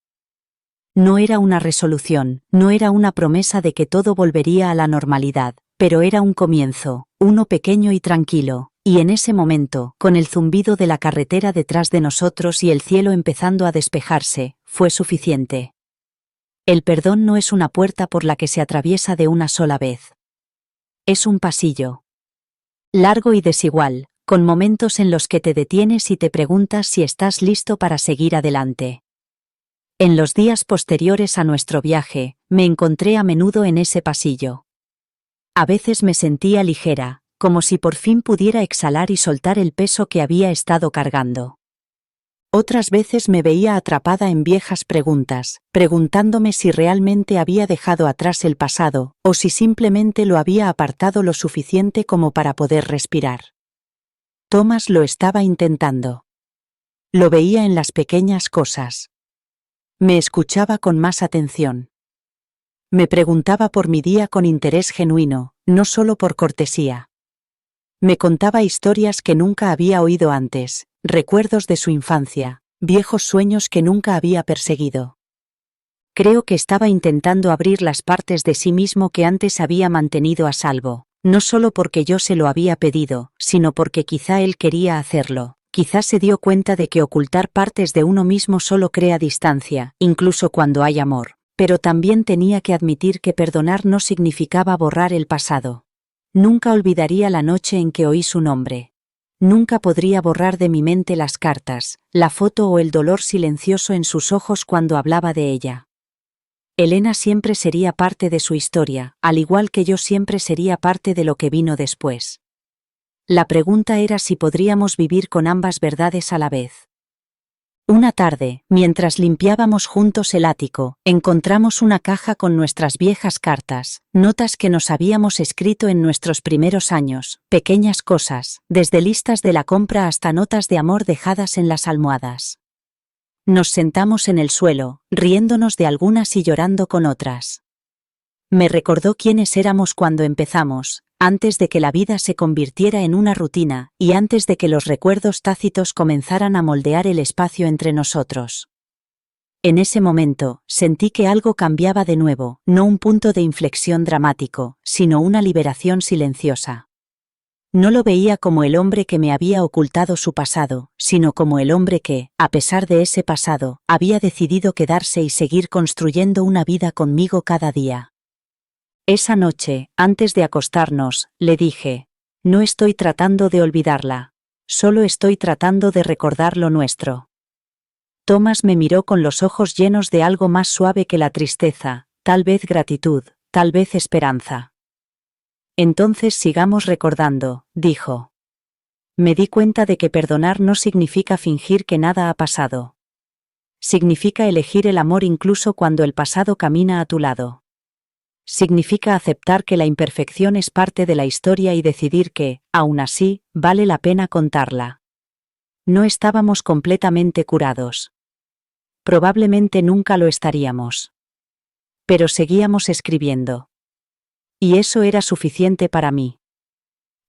No era una resolución, no era una promesa de que todo volvería a la normalidad, pero era un comienzo, uno pequeño y tranquilo. Y en ese momento, con el zumbido de la carretera detrás de nosotros y el cielo empezando a despejarse, fue suficiente. El perdón no es una puerta por la que se atraviesa de una sola vez. Es un pasillo. Largo y desigual, con momentos en los que te detienes y te preguntas si estás listo para seguir adelante. En los días posteriores a nuestro viaje, me encontré a menudo en ese pasillo. A veces me sentía ligera, como si por fin pudiera exhalar y soltar el peso que había estado cargando. Otras veces me veía atrapada en viejas preguntas, preguntándome si realmente había dejado atrás el pasado, o si simplemente lo había apartado lo suficiente como para poder respirar. Thomas lo estaba intentando. Lo veía en las pequeñas cosas. Me escuchaba con más atención. Me preguntaba por mi día con interés genuino, no solo por cortesía. Me contaba historias que nunca había oído antes, recuerdos de su infancia, viejos sueños que nunca había perseguido. Creo que estaba intentando abrir las partes de sí mismo que antes había mantenido a salvo, No solo porque yo se lo había pedido, sino porque quizá él quería hacerlo. Quizá se dio cuenta de que ocultar partes de uno mismo solo crea distancia, incluso cuando hay amor. Pero también tenía que admitir que perdonar no significaba borrar el pasado. Nunca olvidaría la noche en que oí su nombre. Nunca podría borrar de mi mente las cartas, la foto o el dolor silencioso en sus ojos cuando hablaba de ella. Elena siempre sería parte de su historia, al igual que yo siempre sería parte de lo que vino después. La pregunta era si podríamos vivir con ambas verdades a la vez. Una tarde, mientras limpiábamos juntos el ático, encontramos una caja con nuestras viejas cartas, notas que nos habíamos escrito en nuestros primeros años, pequeñas cosas, desde listas de la compra hasta notas de amor dejadas en las almohadas. Nos sentamos en el suelo, riéndonos de algunas y llorando con otras. Me recordó quiénes éramos cuando empezamos, antes de que la vida se convirtiera en una rutina y antes de que los recuerdos tácitos comenzaran a moldear el espacio entre nosotros. En ese momento, sentí que algo cambiaba de nuevo, no un punto de inflexión dramático, sino una liberación silenciosa. No lo veía como el hombre que me había ocultado su pasado, sino como el hombre que, a pesar de ese pasado, había decidido quedarse y seguir construyendo una vida conmigo cada día. Esa noche, antes de acostarnos, le dije: no estoy tratando de olvidarla, solo estoy tratando de recordar lo nuestro. Thomas me miró con los ojos llenos de algo más suave que la tristeza, tal vez gratitud, tal vez esperanza. Entonces sigamos recordando, dijo. Me di cuenta de que perdonar no significa fingir que nada ha pasado. Significa elegir el amor incluso cuando el pasado camina a tu lado. Significa aceptar que la imperfección es parte de la historia y decidir que, aún así, vale la pena contarla. No estábamos completamente curados. Probablemente nunca lo estaríamos. Pero seguíamos escribiendo. Y eso era suficiente para mí.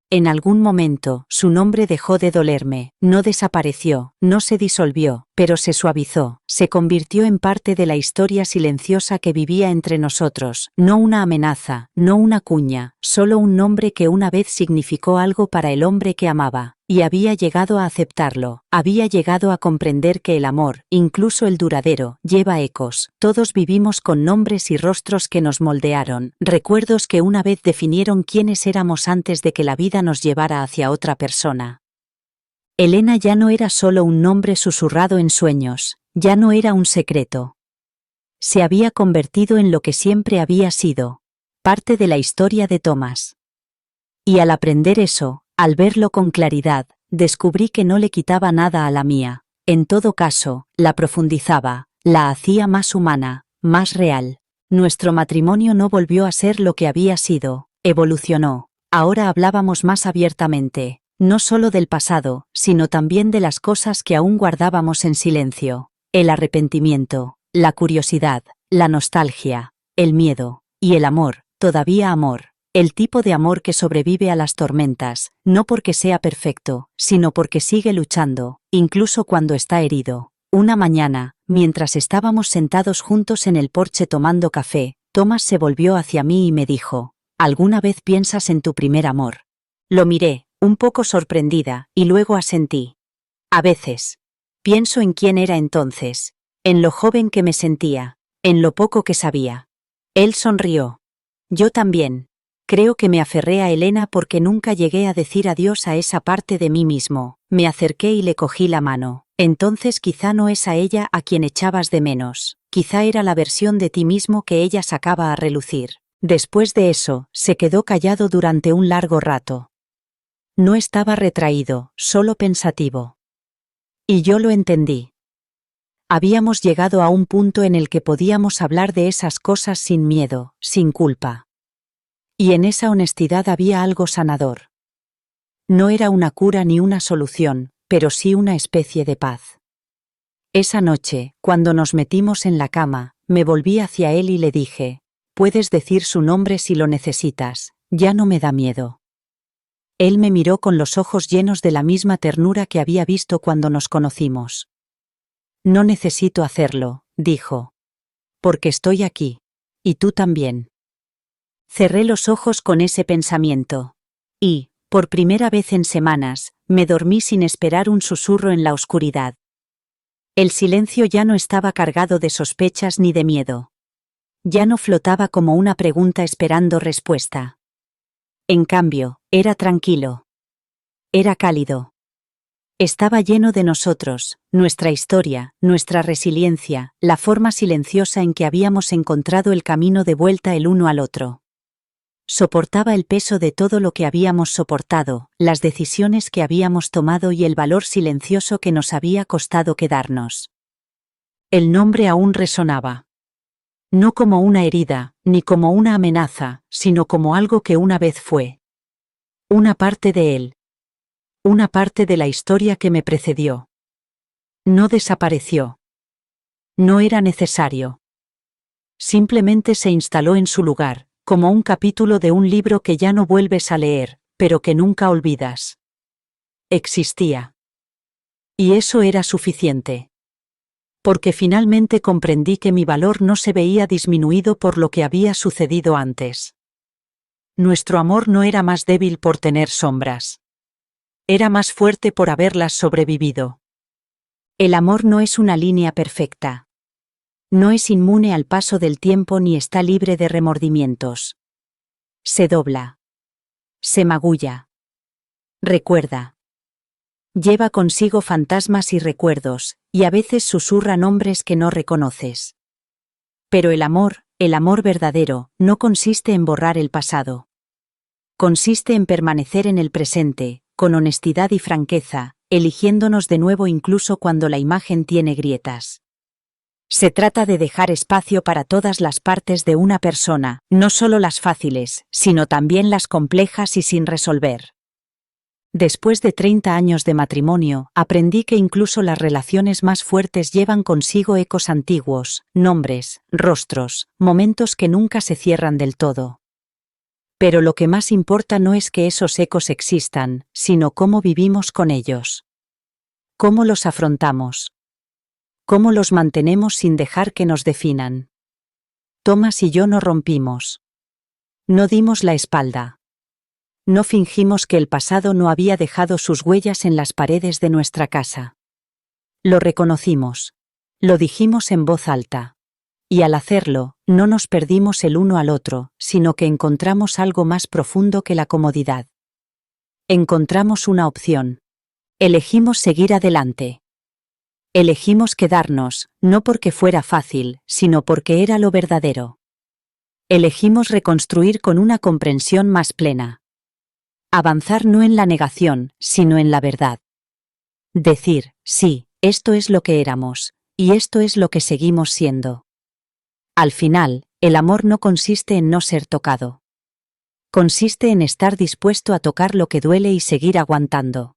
En algún momento, su nombre dejó de dolerme, no desapareció, no se disolvió, pero se suavizó, se convirtió en parte de la historia silenciosa que vivía entre nosotros, no una amenaza, no una cuña, solo un nombre que una vez significó algo para el hombre que amaba, y había llegado a aceptarlo, había llegado a comprender que el amor, incluso el duradero, lleva ecos. Todos vivimos con nombres y rostros que nos moldearon, recuerdos que una vez definieron quiénes éramos antes de que la vida nos llevara hacia otra persona. Elena ya no era solo un nombre susurrado en sueños, ya no era un secreto. Se había convertido en lo que siempre había sido, parte de la historia de Thomas. Y al aprender eso, al verlo con claridad, descubrí que no le quitaba nada a la mía. En todo caso, la profundizaba, la hacía más humana, más real. Nuestro matrimonio no volvió a ser lo que había sido, evolucionó. Ahora hablábamos más abiertamente, no solo del pasado, sino también de las cosas que aún guardábamos en silencio. El arrepentimiento, la curiosidad, la nostalgia, el miedo, y el amor, todavía amor. El tipo de amor que sobrevive a las tormentas, no porque sea perfecto, sino porque sigue luchando, incluso cuando está herido. Una mañana, mientras estábamos sentados juntos en el porche tomando café, Thomas se volvió hacia mí y me dijo: ¿alguna vez piensas en tu primer amor? Lo miré, un poco sorprendida, y luego asentí. A veces. Pienso en quién era entonces, en lo joven que me sentía, en lo poco que sabía. Él sonrió. Yo también. Creo que me aferré a Elena porque nunca llegué a decir adiós a esa parte de mí mismo. Me acerqué y le cogí la mano. Entonces quizá no es a ella a quien echabas de menos. Quizá era la versión de ti mismo que ella sacaba a relucir. Después de eso, se quedó callado durante un largo rato. No estaba retraído, solo pensativo. Y yo lo entendí. Habíamos llegado a un punto en el que podíamos hablar de esas cosas sin miedo, sin culpa. Y en esa honestidad había algo sanador. No era una cura ni una solución, pero sí una especie de paz. Esa noche, cuando nos metimos en la cama, me volví hacia él y le dije: puedes decir su nombre si lo necesitas, ya no me da miedo. Él me miró con los ojos llenos de la misma ternura que había visto cuando nos conocimos. No necesito hacerlo, dijo. Porque estoy aquí. Y tú también. Cerré los ojos con ese pensamiento. Y, por primera vez en semanas, me dormí sin esperar un susurro en la oscuridad. El silencio ya no estaba cargado de sospechas ni de miedo. Ya no flotaba como una pregunta esperando respuesta. En cambio, era tranquilo. Era cálido. Estaba lleno de nosotros, nuestra historia, nuestra resiliencia, la forma silenciosa en que habíamos encontrado el camino de vuelta el uno al otro. Soportaba el peso de todo lo que habíamos soportado, las decisiones que habíamos tomado y el valor silencioso que nos había costado quedarnos. El nombre aún resonaba. No como una herida, ni como una amenaza, sino como algo que una vez fue. Una parte de él. Una parte de la historia que me precedió. No desapareció. No era necesario. Simplemente se instaló en su lugar, como un capítulo de un libro que ya no vuelves a leer, pero que nunca olvidas. Existía. Y eso era suficiente. Porque finalmente comprendí que mi valor no se veía disminuido por lo que había sucedido antes. Nuestro amor no era más débil por tener sombras. Era más fuerte por haberlas sobrevivido. El amor no es una línea perfecta. No es inmune al paso del tiempo ni está libre de remordimientos. Se dobla. Se magulla. Recuerda. Lleva consigo fantasmas y recuerdos, y a veces susurra nombres que no reconoces. Pero el amor verdadero, no consiste en borrar el pasado. Consiste en permanecer en el presente, con honestidad y franqueza, eligiéndonos de nuevo incluso cuando la imagen tiene grietas. Se trata de dejar espacio para todas las partes de una persona, no solo las fáciles, sino también las complejas y sin resolver. Después de 30 años de matrimonio, aprendí que incluso las relaciones más fuertes llevan consigo ecos antiguos, nombres, rostros, momentos que nunca se cierran del todo. Pero lo que más importa no es que esos ecos existan, sino cómo vivimos con ellos. Cómo los afrontamos. Cómo los mantenemos sin dejar que nos definan. Tomás y yo no rompimos. No dimos la espalda. No fingimos que el pasado no había dejado sus huellas en las paredes de nuestra casa. Lo reconocimos. Lo dijimos en voz alta. Y al hacerlo, no nos perdimos el uno al otro, sino que encontramos algo más profundo que la comodidad. Encontramos una opción. Elegimos seguir adelante. Elegimos quedarnos, no porque fuera fácil, sino porque era lo verdadero. Elegimos reconstruir con una comprensión más plena. Avanzar no en la negación, sino en la verdad. Decir, sí, esto es lo que éramos, y esto es lo que seguimos siendo. Al final, el amor no consiste en no ser tocado. Consiste en estar dispuesto a tocar lo que duele y seguir aguantando.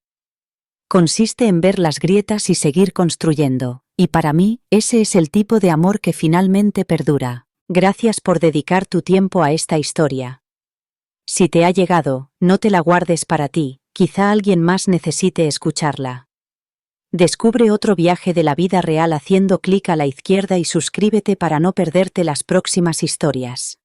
Consiste en ver las grietas y seguir construyendo, y para mí, ese es el tipo de amor que finalmente perdura. Gracias por dedicar tu tiempo a esta historia. Si te ha llegado, no te la guardes para ti, quizá alguien más necesite escucharla. Descubre otro viaje de la vida real haciendo clic a la izquierda y suscríbete para no perderte las próximas historias.